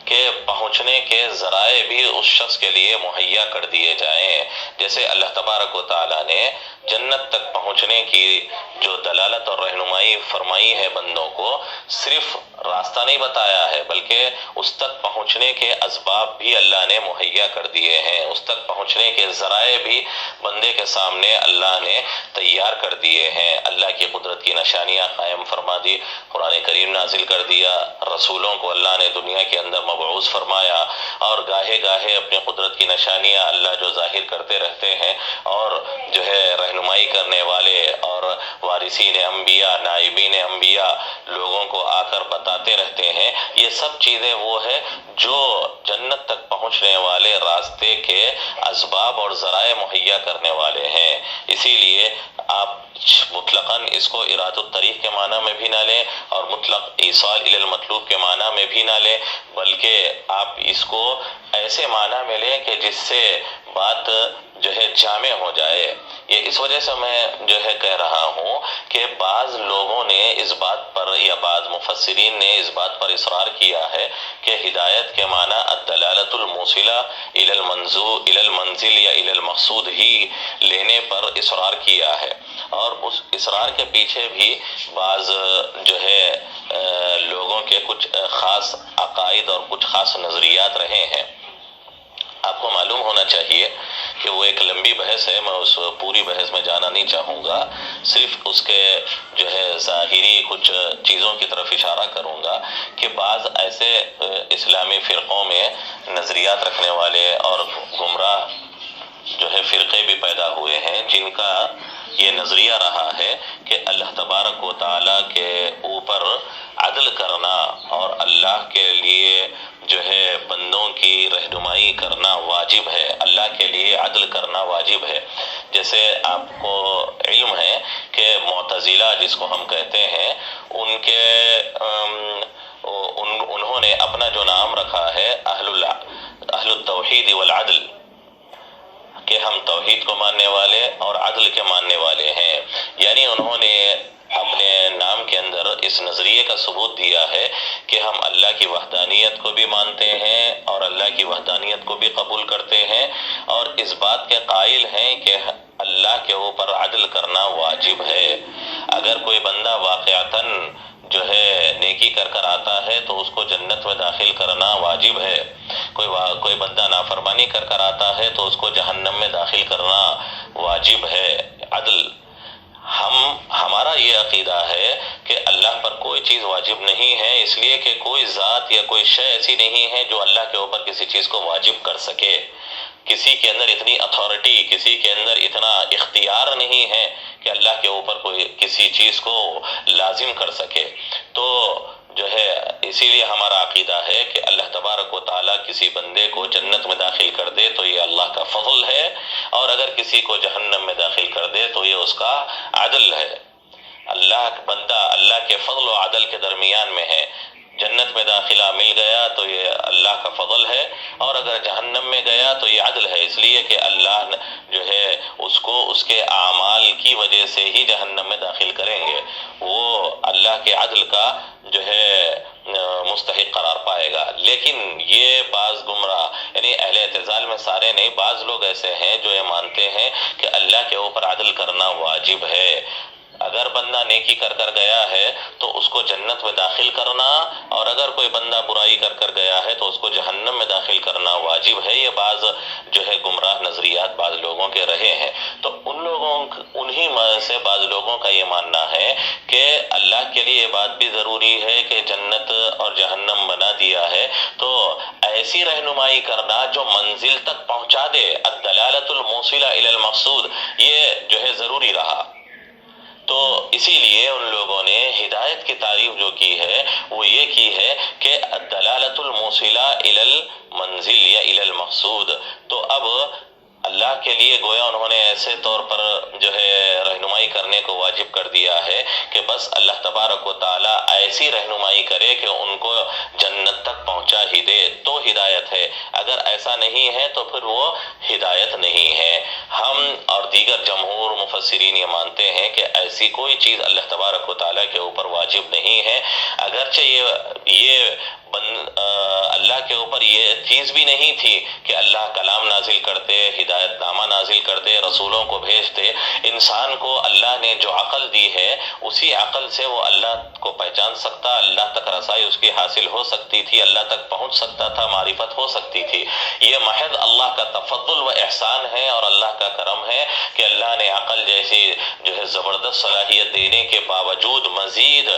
کہ پہنچنے کے ذرائع بھی اس شخص کے لیے مہیا کر دیے جائیں، جیسے اللہ تبارک و تعالیٰ نے جنت تک پہنچنے کی جو دلالت اور رہنمائی فرمائی ہے بندوں کو، صرف راستہ نہیں بتایا ہے بلکہ اس تک پہنچنے کے اسباب بھی اللہ نے مہیا کر دیے ہیں، اس تک پہنچنے کے ذرائع بھی بندے کے سامنے اللہ نے تیار کر دیے ہیں۔ اللہ کی قدرت کی نشانیاں قائم فرما دی، قرآن کریم نازل کر دیا، رسولوں کو اللہ نے دنیا کے اندر مبعوث فرمایا، اور گاہے گاہے اپنی قدرت کی نشانیاں اللہ جو ظاہر کرتے رہتے ہیں، اور جو ہے رہنمائی کرنے والے اور وارثین انبیاء، نائبین انبیاء لوگوں کو آ کر بتاتے رہتے ہیں۔ یہ سب چیزیں وہ ہے جو جنت تک پہنچنے والے راستے کے اسباب اور ذرائع مہیا کرنے والے ہیں۔ اسی لیے آپ مطلقاً اس کو اراد الطریق کے معنی میں بھی نہ لیں اور مطلق ایصال الی المطلوب کے معنی میں بھی نہ لیں، بلکہ آپ اس کو ایسے معنی میں لیں کہ جس سے بات جو ہے جامع ہو جائے۔ یہ اس وجہ سے میں جو ہے کہہ رہا ہوں کہ بعض لوگوں نے اس بات پر یا بعض مفسرین نے اس بات پر اصرار کیا ہے کہ ہدایت کے معنی الدلالۃ الموصلہ الی المنزل یا الی المقصود ہی لینے پر اصرار کیا ہے، اور اس اصرار کے پیچھے بھی بعض جو ہے لوگوں کے کچھ خاص عقائد اور کچھ خاص نظریات رہے ہیں۔ آپ کو معلوم ہونا چاہیے کہ وہ ایک لمبی بحث ہے، میں اس پوری بحث میں جانا نہیں چاہوں گا، صرف اس کے جو ہے ظاہری کچھ چیزوں کی طرف اشارہ کروں گا کہ بعض ایسے اسلامی فرقوں میں نظریات رکھنے والے اور گمراہ جو ہے فرقے بھی پیدا ہوئے ہیں جن کا یہ نظریہ رہا ہے کہ اللہ تبارک و تعالیٰ کے اوپر عدل کرنا اور اللہ کے لیے جو ہے بندوں کی رہنمائی کرنا واجب ہے، اللہ کے لیے عدل کرنا واجب ہے۔ جیسے آپ کو علم ہے کہ معتزلہ جس کو ہم کہتے ہیں، انہوں نے اپنا جو نام رکھا ہے اہل التوحید والعدل، کہ ہم توحید کو ماننے والے اور عدل کے ماننے والے ہیں، یعنی انہوں نے اپنے نام کے اندر اس نظریے کا ثبوت دیا ہے کہ ہم اللہ کی وحدانیت کو بھی مانتے ہیں اور اللہ کی وحدانیت کو بھی قبول کرتے ہیں، اور اس بات کے قائل ہیں کہ اللہ کے اوپر عدل کرنا واجب ہے۔ اگر کوئی بندہ واقعتاً جو ہے نیکی کر کر آتا ہے تو اس کو جنت میں داخل کرنا واجب ہے، کوئی بندہ نافرمانی کر کر آتا ہے تو اس کو جہنم میں داخل کرنا واجب ہے۔ عدل ہمارا یہ عقیدہ ہے کہ اللہ پر کوئی چیز واجب نہیں ہے، اس لیے کہ کوئی ذات یا کوئی شے ایسی نہیں ہے جو اللہ کے اوپر کسی چیز کو واجب کر سکے۔ کسی کے اندر اتنی اتھارٹی، کسی کے اندر اتنا اختیار نہیں ہے کہ اللہ کے اوپر کوئی کسی چیز کو لازم کر سکے۔ تو جو ہے اسی لیے ہمارا عقیدہ ہے کہ اللہ تبارک و تعالیٰ کسی بندے کو جنت میں داخل کر دے تو یہ اللہ کا فضل ہے، اور اگر کسی کو جہنم میں داخل کر دے تو یہ اس کا عدل ہے۔ بندہ اللہ کے فضل و عدل کے درمیان میں ہے، جنت میں داخلہ مل گیا تو یہ اللہ کا فضل ہے، اور اگر جہنم میں گیا تو یہ عدل ہے، اس لیے کہ اللہ جو ہے اس کو اس کے اعمال کی وجہ سے ہی جہنم میں داخل کریں گے، وہ اللہ کے عدل کا جو ہے مستحق قرار پائے گا۔ لیکن یہ بعض گمراہ یعنی اہل اعتزال میں سارے نہیں، بعض لوگ ایسے ہیں جو یہ مانتے ہیں کہ اللہ کے اوپر عدل کرنا واجب ہے، اگر بندہ نیکی کر کر گیا ہے تو اس کو جنت میں داخل کرنا، اور اگر کوئی بندہ برائی کر کر گیا ہے تو اس کو جہنم میں داخل کرنا واجب ہے۔ یہ بعض جو ہے گمراہ نظریات بعض لوگوں کے رہے ہیں، تو انہی میں سے بعض لوگوں کا یہ ماننا ہے کہ اللہ کے لیے یہ بات بھی ضروری ہے کہ جنت اور جہنم بنا دیا ہے تو ایسی رہنمائی کرنا جو منزل تک پہنچا دے، الدلالۃ الموصلہ الی المقصود، یہ جو ہے ضروری رہا۔ تو اسی لیے ان لوگوں نے ہدایت کی تعریف جو کی ہے وہ یہ کی ہے کہ الدلالۃ الموصلہ الی المنزل یا الی المقصود۔ تو اب اللہ کے لیے گویا انہوں نے ایسے طور پر جو ہے رہنمائی کرنے کو واجب کر دیا ہے کہ بس اللہ تبارک و تعالیٰ ایسی رہنمائی کرے کہ ان کو جنت تک پہنچا ہی دے تو ہدایت ہے، اگر ایسا نہیں ہے تو پھر وہ ہدایت نہیں ہے۔ ہم اور دیگر جمہور مفسرین یہ مانتے ہیں کہ ایسی کوئی چیز اللہ تبارک و تعالیٰ کے اوپر واجب نہیں ہے، اگرچہ یہ اللہ کے اوپر یہ چیز بھی نہیں تھی کہ اللہ کلام نازل کرتے، ہدایت نامہ نازل کرتے، رسولوں کو بھیجتے۔ انسان کو اللہ نے جو عقل دی ہے اسی عقل سے وہ اللہ کو پہچان سکتا، اللہ تک رسائی اس کی حاصل ہو سکتی تھی، اللہ تک پہنچ سکتا تھا، معرفت ہو سکتی تھی۔ یہ محض اللہ کا تفضل و احسان ہے اور اللہ کا کرم ہے کہ اللہ نے عقل جیسی جو ہے زبردست صلاحیت دینے کے باوجود مزید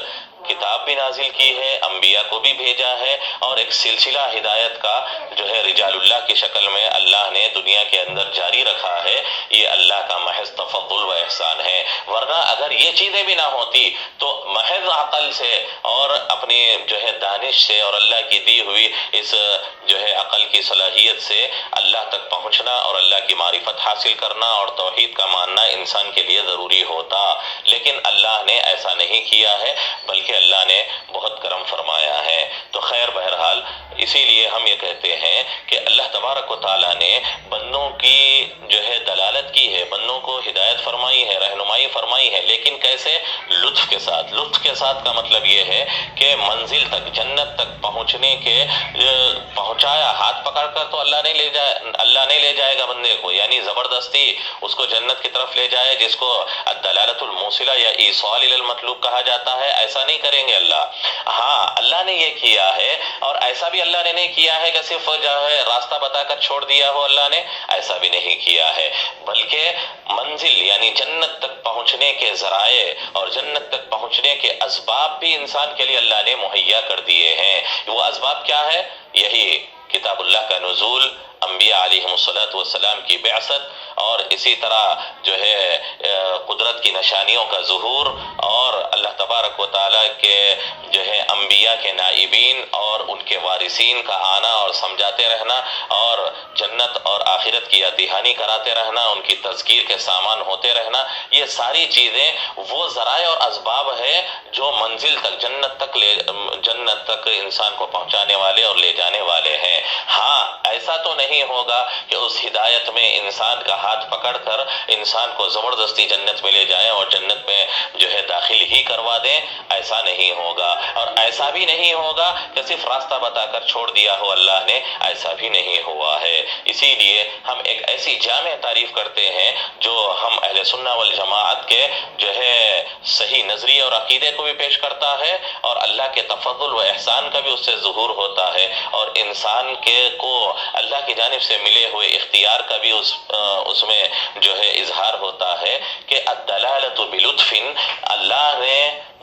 کتاب بھی نازل کی ہے، انبیاء کو بھی بھیجا ہے، اور ایک سلسلہ ہدایت کا جو ہے رجال اللہ کی شکل میں اللہ نے دنیا کے اندر جاری رکھا ہے۔ یہ اللہ کا محض تفضل و احسان ہے، ورنہ اگر یہ چیزیں بھی نہ ہوتی تو محض عقل سے اور اپنی جو ہے دانش سے اور اللہ کی دی ہوئی اس جو ہے عقل کی صلاحیت سے اللہ تک پہنچنا اور اللہ کی معرفت حاصل کرنا اور توحید کا ماننا انسان کے لیے ضروری ہوتا، لیکن اللہ نے ایسا نہیں کیا ہے بلکہ اللہ نے بہت کرم فرمایا ہے۔ تو خیر بہرحال اسی لیے ہم یہ کہتے ہیں کہ اللہ تبارک و تعالیٰ نے بندوں کی جو ہے دلالت کی ہے، بندوں کو ہدایت فرمائی ہے، رہنمائی فرمائی ہے، لیکن کیسے؟ لطف کے ساتھ۔ لطف کے ساتھ کا مطلب یہ ہے کہ منزل تک، جنت تک پہنچنے کے پہنچایا، ہاتھ پکڑ کر تو اللہ نہیں لے جائے گا بندے کو، یعنی زبردستی اس کو جنت کی طرف لے جائے، جس کو الدلالۃ الموصلہ یا ایصال الی المطلوب کہا جاتا ہے، ایسا نہیں کریں گے اللہ۔ ہاں اللہ نے یہ کیا ہے، اور ایسا بھی اللہ نے نہیں کیا ہے کہ صرف جو ہے راستہ بتا کر چھوڑ دیا ہو، اللہ نے ایسا بھی نہیں کیا ہے، بلکہ منزل یعنی جنت تک پہنچنے کے ذرائع اور جنت تک پہنچنے کے اسباب بھی انسان کے لیے اللہ نے مہیا کر دیے ہیں۔ وہ اسباب کیا ہے؟ یہی کتاب اللہ کا نزول، انبیاء علیہم السلام کی بعثت، اور اسی طرح جو ہے قدرت کی نشانیوں کا ظہور، اور اللہ تبارک و تعالیٰ کے جو ہے انبیاء کے نائبین اور ان کے وارثین کا آنا اور سمجھاتے رہنا، اور جنت اور آخرت کی یاد دہانی کراتے رہنا، ان کی تذکیر کے سامان ہوتے رہنا، یہ ساری چیزیں وہ ذرائع اور اسباب ہے جو منزل تک، جنت تک انسان کو پہنچانے والے اور لے جانے والے ہیں۔ ہاں ایسا تو نہیں ہوگا کہ اس ہدایت میں انسان کا ہاتھ پکڑ کر انسان کو زبردستی جنت میں لے جائیں اور جنت میں جو ہے داخل ہی کروا دیں، ایسا نہیں ہوگا، اور ایسا بھی نہیں ہوگا کہ صرف راستہ بتا کر چھوڑ دیا ہو اللہ نے، ایسا بھی نہیں ہوا ہے۔ اسی لیے ہم ایک ایسی جامع تعریف کرتے ہیں جو ہم اہل سنہ والجماعت کے جو ہے صحیح نظریے اور عقیدے کو بھی پیش کرتا ہے، اور اللہ کے تفضل و احسان کا بھی اس سے ظہور ہوتا ہے، اور انسان کو اللہ کی جانب سے ملے ہوئے اختیار کا بھی اس میں جو ہے اظہار ہوتا ہے کہ الدلالۃ بلطف، اللہ نے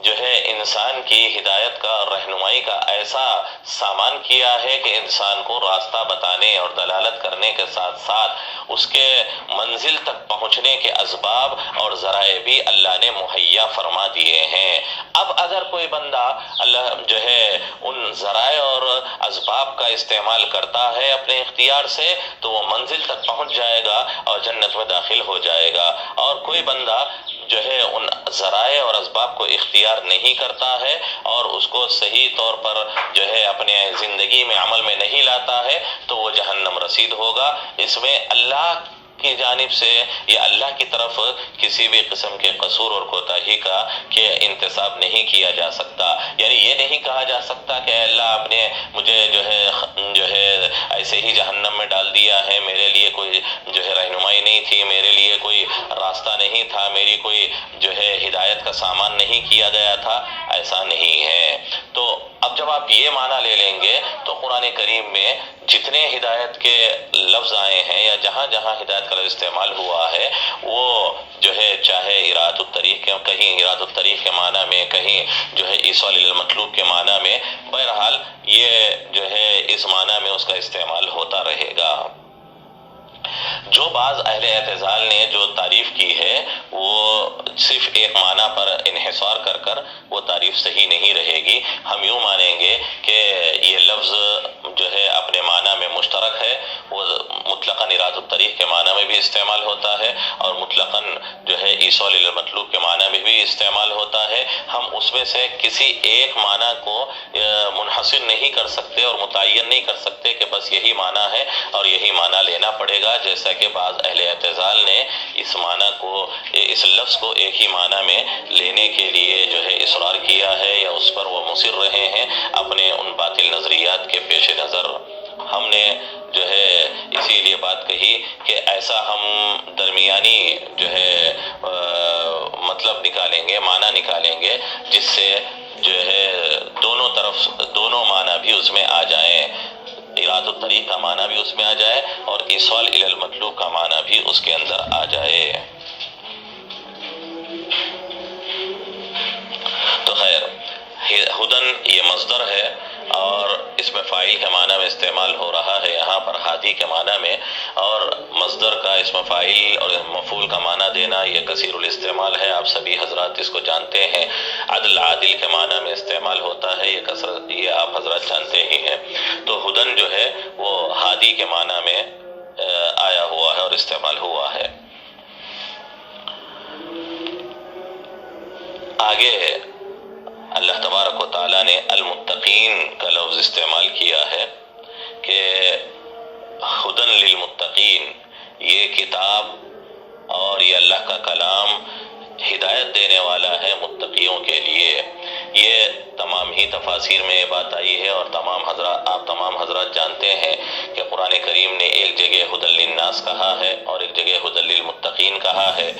جو ہے انسان کی ہدایت کا اور رہنمائی کا ایسا سامان کیا ہے کہ انسان کو راستہ بتانے اور دلالت کرنے کے ساتھ ساتھ اس کے منزل تک پہنچنے کے اسباب اور ذرائع بھی اللہ نے مہیا فرما دیے ہیں۔ اب اگر کوئی بندہ اللہ جو ہے ان ذرائع اور اسباب کا استعمال کرتا ہے اپنے اختیار سے تو وہ منزل تک پہنچ جائے گا اور جنت میں داخل ہو جائے گا، اور کوئی بندہ جو ہے ان ذرائع اور اسباب کو اختیار نہیں کرتا ہے اور اس کو صحیح طور پر جو ہے اپنے زندگی میں عمل میں نہیں لاتا ہے تو وہ جہنم رسید ہوگا۔ اس میں اللہ کی جانب سے یا اللہ کی طرف کسی بھی قسم کے قصور اور کوتاہی کا کہ انتساب نہیں کیا جا سکتا. یعنی یہ نہیں کہا جا سکتا کہ اے اللہ آپ نے مجھے جو ہے ایسے ہی جہنم میں ڈال دیا ہے، میرے لیے کوئی جو ہے رہنمائی نہیں تھی، میرے لیے کوئی راستہ نہیں تھا، میری کوئی جو ہے ہدایت کا سامان نہیں کیا گیا تھا. ایسا نہیں ہے. تو اب جب آپ یہ معنی لے لیں گے تو قرآن کریم میں جتنے ہدایت کے لفظ آئے ہیں یا جہاں جہاں ہدایت کا لفظ استعمال ہوا ہے وہ جو ہے چاہے ارادۃ الطریق کہیں ارادۃ الطریق کے معنی میں، کہیں جو ہے ایصال المطلوب کے معنی میں، بہرحال یہ جو ہے اس معنی میں اس کا استعمال ہوتا رہے گا. جو بعض اہل اعتزال نے جو تعریف کی ہے وہ صرف ایک معنی پر انحصار کر وہ تعریف صحیح نہیں رہے گی. ہم یوں مانیں گے کہ یہ لفظ جو ہے اپنے معنی میں مشترک ہے، وہ مطلقاً ارادۃ الطریق کے معنی میں بھی استعمال ہوتا ہے اور مطلقاً جو ہے ایصال المطلوب کے معنی میں بھی استعمال ہوتا ہے. ہم اس میں سے کسی ایک معنی کو منحصر نہیں کر سکتے اور متعین نہیں کر سکتے کہ بس یہی معنی ہے اور یہی معنی لینا پڑے گا، جیسا کہ بعض اہل اعتزال نے اس معنی کو، اس لفظ کو ایک ہی معنی میں لینے کے لیے جو ہے اصرار کیا ہے یا اس پر وہ مصر رہے ہیں اپنے ان باطل نظریات کے پیش نظر. ہم نے جو ہے اسی لیے بات کہی کہ ایسا ہم درمیانی جو ہے مطلب نکالیں گے، معنی نکالیں گے جس سے جو ہے دونوں طرف دونوں معنی بھی اس میں آ جائیں، ارادۃ الطریق کا معنی بھی اس میں آ جائے اور ایصال الی المطلوب کا معنی بھی اس کے اندر آ جائے. تو خیر، ہدن یہ مصدر ہے اور اس میں فاعل کے معنی میں استعمال ہو رہا ہے یہاں پر ہادی کے معنی میں، اور مصدر کا اس میں فاعل اور مفعول کا معنی دینا یہ کثیر الاستعمال ہے. آپ سبھی حضرات اس کو جانتے ہیں. عدل عادل کے معنی میں استعمال ہوتا ہے، یہ آپ حضرات جانتے ہی ہیں. تو ہدن جو ہے وہ ہادی کے معنی میں آیا ہوا ہے اور استعمال ہوا ہے. آگے اللہ تبارک و تعالیٰ نے المتقین کا لفظ استعمال کیا ہے کہ ہدن للمتقین، یہ کتاب اور یہ اللہ کا کلام ہدایت دینے والا ہے متقیوں کے لیے. یہ تمام ہی تفاسیر میں یہ بات آئی ہے اور آپ تمام حضرات جانتے ہیں کہ قرآن کریم نے ایک جگہ ہدی للناس کہا ہے اور ایک جگہ ہدی للمتقین کہا ہے.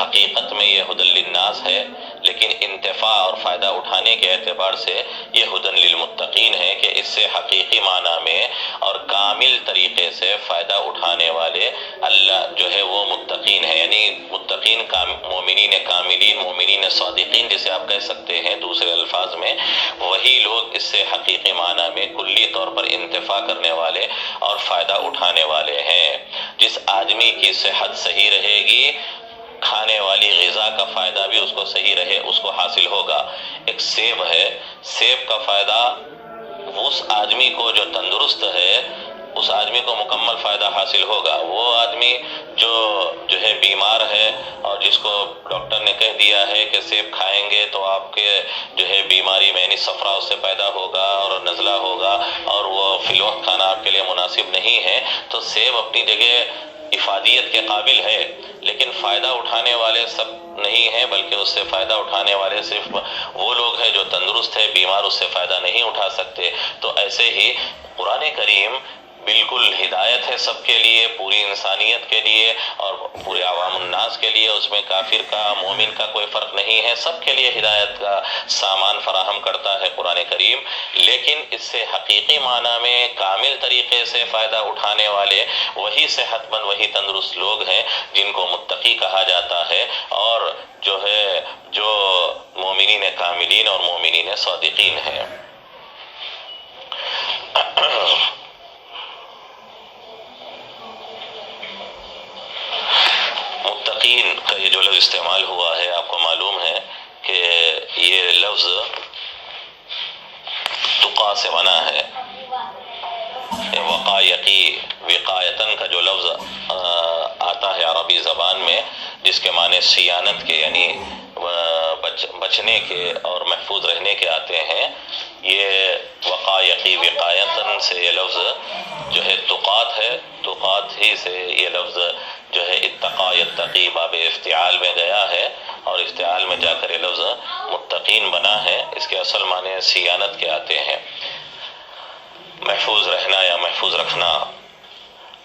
حقیقت میں یہ ہدی للناس ہے، لیکن انتفاع اور فائدہ اٹھانے کے اعتبار سے یہ ہدی للمتقین ہے کہ اس سے حقیقی معنی میں اور کامل طریقے سے فائدہ اٹھانے والے اللہ جو ہے وہ متقین ہیں. یعنی متقین مومنین کاملین، مومنین صادقین جسے آپ کہہ سکتے ہیں دوسرے الفاظ میں، وہی لوگ اس سے حقیقی معنی میں کلی طور پر انتفاع کرنے والے اور فائدہ اٹھانے والے ہیں. جس آدمی کی صحت صحیح رہے گی، کھانے والی غذا کا فائدہ بھی اس کو صحیح رہے اس کو حاصل ہوگا. ایک سیب ہے، سیب کا فائدہ اس آدمی کو جو تندرست ہے اس آدمی کو مکمل فائدہ حاصل ہوگا. وہ آدمی جو ہے بیمار ہے اور جس کو ڈاکٹر نے کہہ دیا ہے کہ سیب کھائیں گے تو آپ کے جو ہے بیماری میں صفرا اس سے پیدا ہوگا اور نزلہ ہوگا اور وہ فی الوقت کھانا آپ کے لیے مناسب نہیں ہے، تو سیب اپنی جگہ افادیت کے قابل ہے، لیکن فائدہ اٹھانے والے سب نہیں ہیں، بلکہ اس سے فائدہ اٹھانے والے صرف وہ لوگ ہیں جو تندرست ہے، بیمار اس سے فائدہ نہیں اٹھا سکتے. تو ایسے ہی قرآن کریم بالکل ہدایت ہے سب کے لیے، پوری انسانیت کے لیے اور پورے عوام الناس کے لیے. اس میں کافر کا مومن کا کوئی فرق نہیں ہے، سب کے لیے ہدایت کا سامان فراہم کرتا ہے قرآن کریم. لیکن اس سے حقیقی معنی میں کامل طریقے سے فائدہ اٹھانے والے وہی صحت مند، وہی تندرست لوگ ہیں جن کو متقی کہا جاتا ہے، اور جو مومنین کاملین اور مومنین صادقین ہیں. متقین کا یہ جو لفظ استعمال ہوا ہے، آپ کو معلوم ہے کہ یہ لفظ تقا سے بنا ہے. وقایقی، وقایتن کا جو لفظ آتا ہے عربی زبان میں، جس کے معنی سیانت کے یعنی بچنے کے اور محفوظ رہنے کے آتے ہیں، یہ وقایقی وقایتن سے یہ لفظ جو ہے تقات ہے، تقات ہی سے یہ لفظ جو ہے اتقا یتقی باب افتعال میں گیا ہے اور افتعال میں جا کر یہ لفظ متقین بنا ہے. اس کے اصل معنی سیانت کے آتے ہیں، محفوظ رہنا یا محفوظ رکھنا.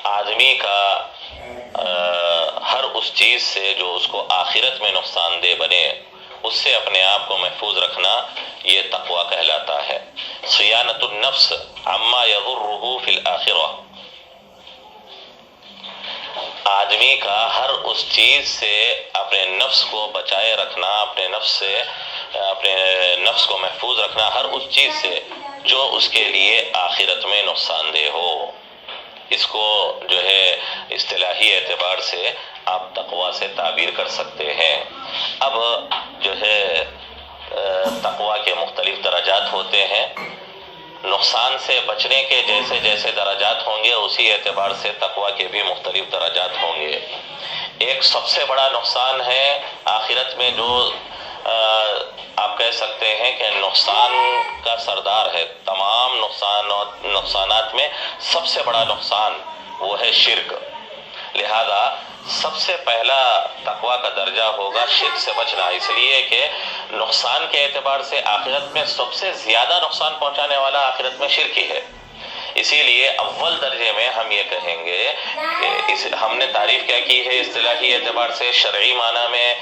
آدمی کا ہر اس چیز سے جو اس کو آخرت میں نقصان دہ بنے اس سے اپنے آپ کو محفوظ رکھنا یہ تقوی کہلاتا ہے. صیانت النفس عما یضرہ فی الآخرہ، آدمی کا ہر اس چیز سے اپنے نفس کو بچائے رکھنا، اپنے نفس کو محفوظ رکھنا ہر اس چیز سے جو اس کے لیے آخرت میں نقصان دہ ہو. اس کو جو ہے اصطلاحی اعتبار سے آپ تقوی سے تعبیر کر سکتے ہیں. اب جو ہے تقوی کے مختلف درجات ہوتے ہیں. نقصان سے بچنے کے جیسے جیسے درجات ہوں گے اسی اعتبار سے تقوی کے بھی مختلف درجات ہوں گے. ایک سب سے بڑا نقصان ہے آخرت میں جو آپ کہہ سکتے ہیں کہ نقصان کا سردار ہے، تمام نقصانات میں سب سے بڑا نقصان وہ ہے شرک. لہذا سب سے پہلا تقوی کا درجہ ہوگا شرک سے بچنا، اس لیے کہ نقصان کے اعتبار سے آخرت میں سب سے زیادہ نقصان پہنچانے والا آخرت میں شرک ہی ہے. اسی لیے اول درجے میں ہم یہ کہیں گے کہ ہم نے تعریف کیا کی ہے اصطلاحی اعتبار سے، شرعی معنی میں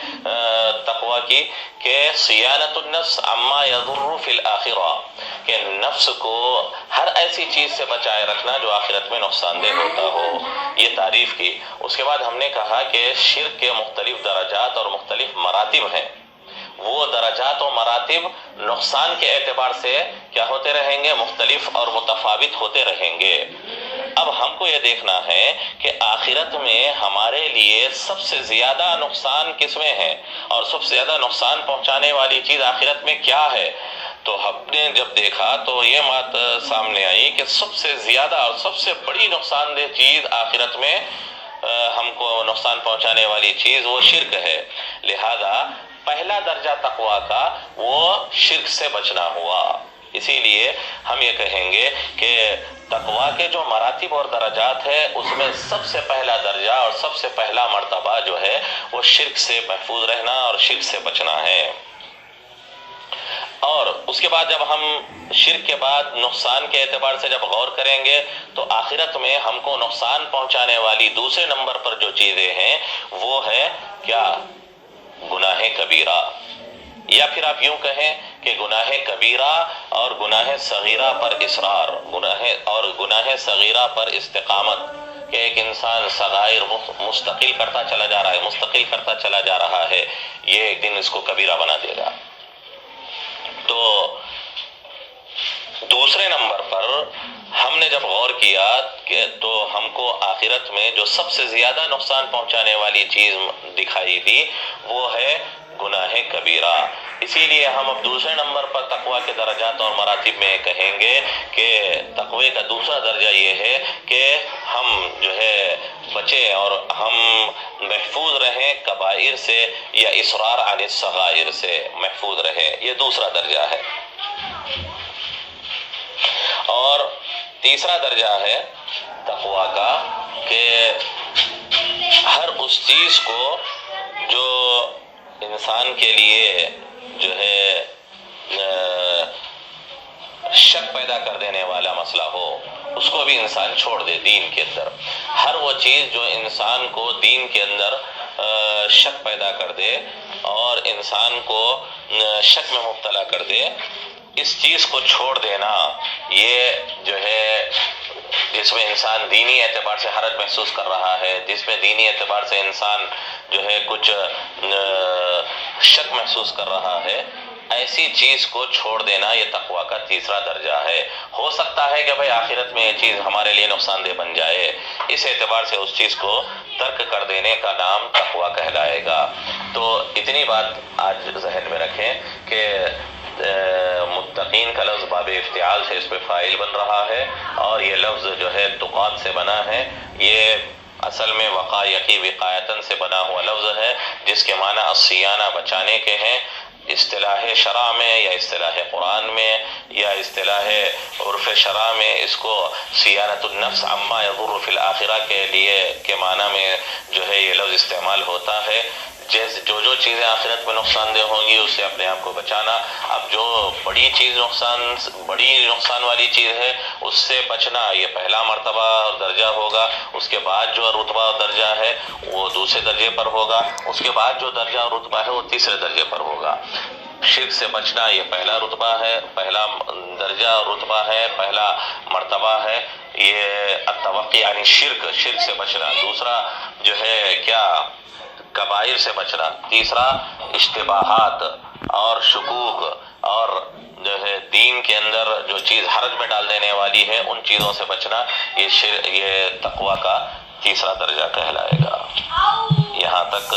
تقوی کی کہ صیانت النفس عما یضر فی الآخرہ، کہ نفس کو ہر ایسی چیز سے بچائے رکھنا جو آخرت میں نقصان دہ ہوتا ہو، یہ تعریف کی. اس کے بعد ہم نے کہا کہ شرک کے مختلف درجات اور مختلف مراتب ہیں. وہ درجات و مراتب نقصان کے اعتبار سے کیا ہوتے رہیں گے؟ مختلف اور متفاوت ہوتے رہیں گے. اب ہم کو یہ دیکھنا ہے کہ آخرت میں ہمارے لیے سب سے زیادہ نقصان کس میں ہے اور سب سے زیادہ نقصان پہنچانے والی چیز آخرت میں کیا ہے. تو ہم نے جب دیکھا تو یہ بات سامنے آئی کہ سب سے زیادہ اور سب سے بڑی نقصان دہ چیز آخرت میں ہم کو نقصان پہنچانے والی چیز وہ شرک ہے. لہذا پہلا درجہ تقوی کا وہ شرک سے بچنا ہوا. اسی لیے ہم یہ کہیں گے کہ تقوی کے جو مراتب اور درجات ہے اس میں سب سے پہلا درجہ اور سب سے پہلا مرتبہ جو ہے وہ شرک سے محفوظ رہنا اور شرک سے بچنا ہے. اور اس کے بعد جب ہم شرک کے بعد نقصان کے اعتبار سے جب غور کریں گے تو آخرت میں ہم کو نقصان پہنچانے والی دوسرے نمبر پر جو چیزیں ہیں وہ ہے کیا؟ گناہ کبیرہ، یا پھر آپ یوں کہیں کہ گناہ کبیرہ اور گناہ صغیرہ پر اصرار، گناہ صغیرہ پر استقامت، کہ ایک انسان صغائر مستقل کرتا چلا جا رہا ہے، یہ ایک دن اس کو کبیرہ بنا دے گا. تو دوسرے نمبر پر ہم نے جب غور کیا کہ تو ہم کو آخرت میں جو سب سے زیادہ نقصان پہنچانے والی چیز دکھائی دی وہ ہے گناہ کبیرہ. اسی لیے ہم اب دوسرے نمبر پر تقوی کے درجات اور مراتب میں کہیں گے کہ تقوی کا دوسرا درجہ یہ ہے کہ ہم جو ہے بچیں اور ہم محفوظ رہیں کبائر سے یا اصرار عن الصغائر سے محفوظ رہیں. یہ دوسرا درجہ ہے. اور تیسرا درجہ ہے تقوی کا کہ ہر اس چیز کو جو انسان کے لیے جو ہے شک پیدا کر دینے والا مسئلہ ہو اس کو بھی انسان چھوڑ دے. دین کے اندر ہر وہ چیز جو انسان کو دین کے اندر شک پیدا کر دے اور انسان کو شک میں مبتلا کر دے، اس چیز کو چھوڑ دینا یہ جو ہے جس میں انسان دینی اعتبار سے حرج محسوس کر رہا ہے، جس میں دینی اعتبار سے انسان جو ہے کچھ شک محسوس کر رہا ہے، ایسی چیز کو چھوڑ دینا یہ تقوی کا تیسرا درجہ ہے. ہو سکتا ہے کہ بھئی آخرت میں یہ چیز ہمارے لیے نقصان دہ بن جائے، اس اعتبار سے اس چیز کو ترک کر دینے کا نام تقوی کہلائے گا. تو اتنی بات آج ذہن میں رکھیں کہ متقین کا لفظ باب افتعال سے اس پہ فاعل بن رہا ہے اور یہ لفظ جو ہے تقات سے بنا ہے. یہ اصل میں وقایقی وقایتن سے بنا ہوا لفظ ہے جس کے معنی الصیانہ بچانے کے ہیں. اصطلاح شرع میں یا اصطلاح قرآن میں یا اصطلاح عرف شرع میں اس کو صیانت النفس عما یضر فی الآخرہ کے لیے کے معنی میں جو ہے یہ لفظ استعمال ہوتا ہے. جیسے جو چیزیں آخرت میں نقصان دہ ہوں گی اس سے اپنے آپ کو بچانا. اب جو بڑی نقصان والی چیز ہے اس سے بچنا یہ پہلا مرتبہ اور درجہ ہوگا. اس کے بعد جو رتبہ اور درجہ ہے وہ دوسرے درجے پر ہوگا. اس کے بعد جو درجہ اور رتبہ ہے وہ تیسرے درجے پر ہوگا. شرک سے بچنا یہ پہلا رتبہ ہے، پہلا درجہ اور رتبہ ہے، پہلا مرتبہ ہے. یہ التوقی یعنی شرک سے بچنا. دوسرا جو ہے کیا کبائر سے بچنا. تیسرا اشتباہات اور شکوک اور جو ہے دین کے اندر جو چیز حرج میں ڈال دینے والی ہے ان چیزوں سے بچنا. یہ تقویٰ کا تیسرا درجہ کہلائے گا. یہاں تک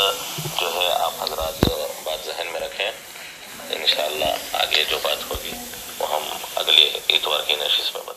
جو ہے آپ حضرات بات ذہن میں رکھیں. انشاءاللہ آگے جو بات ہوگی وہ ہم اگلے اتوار کی نشست میں بتائیں.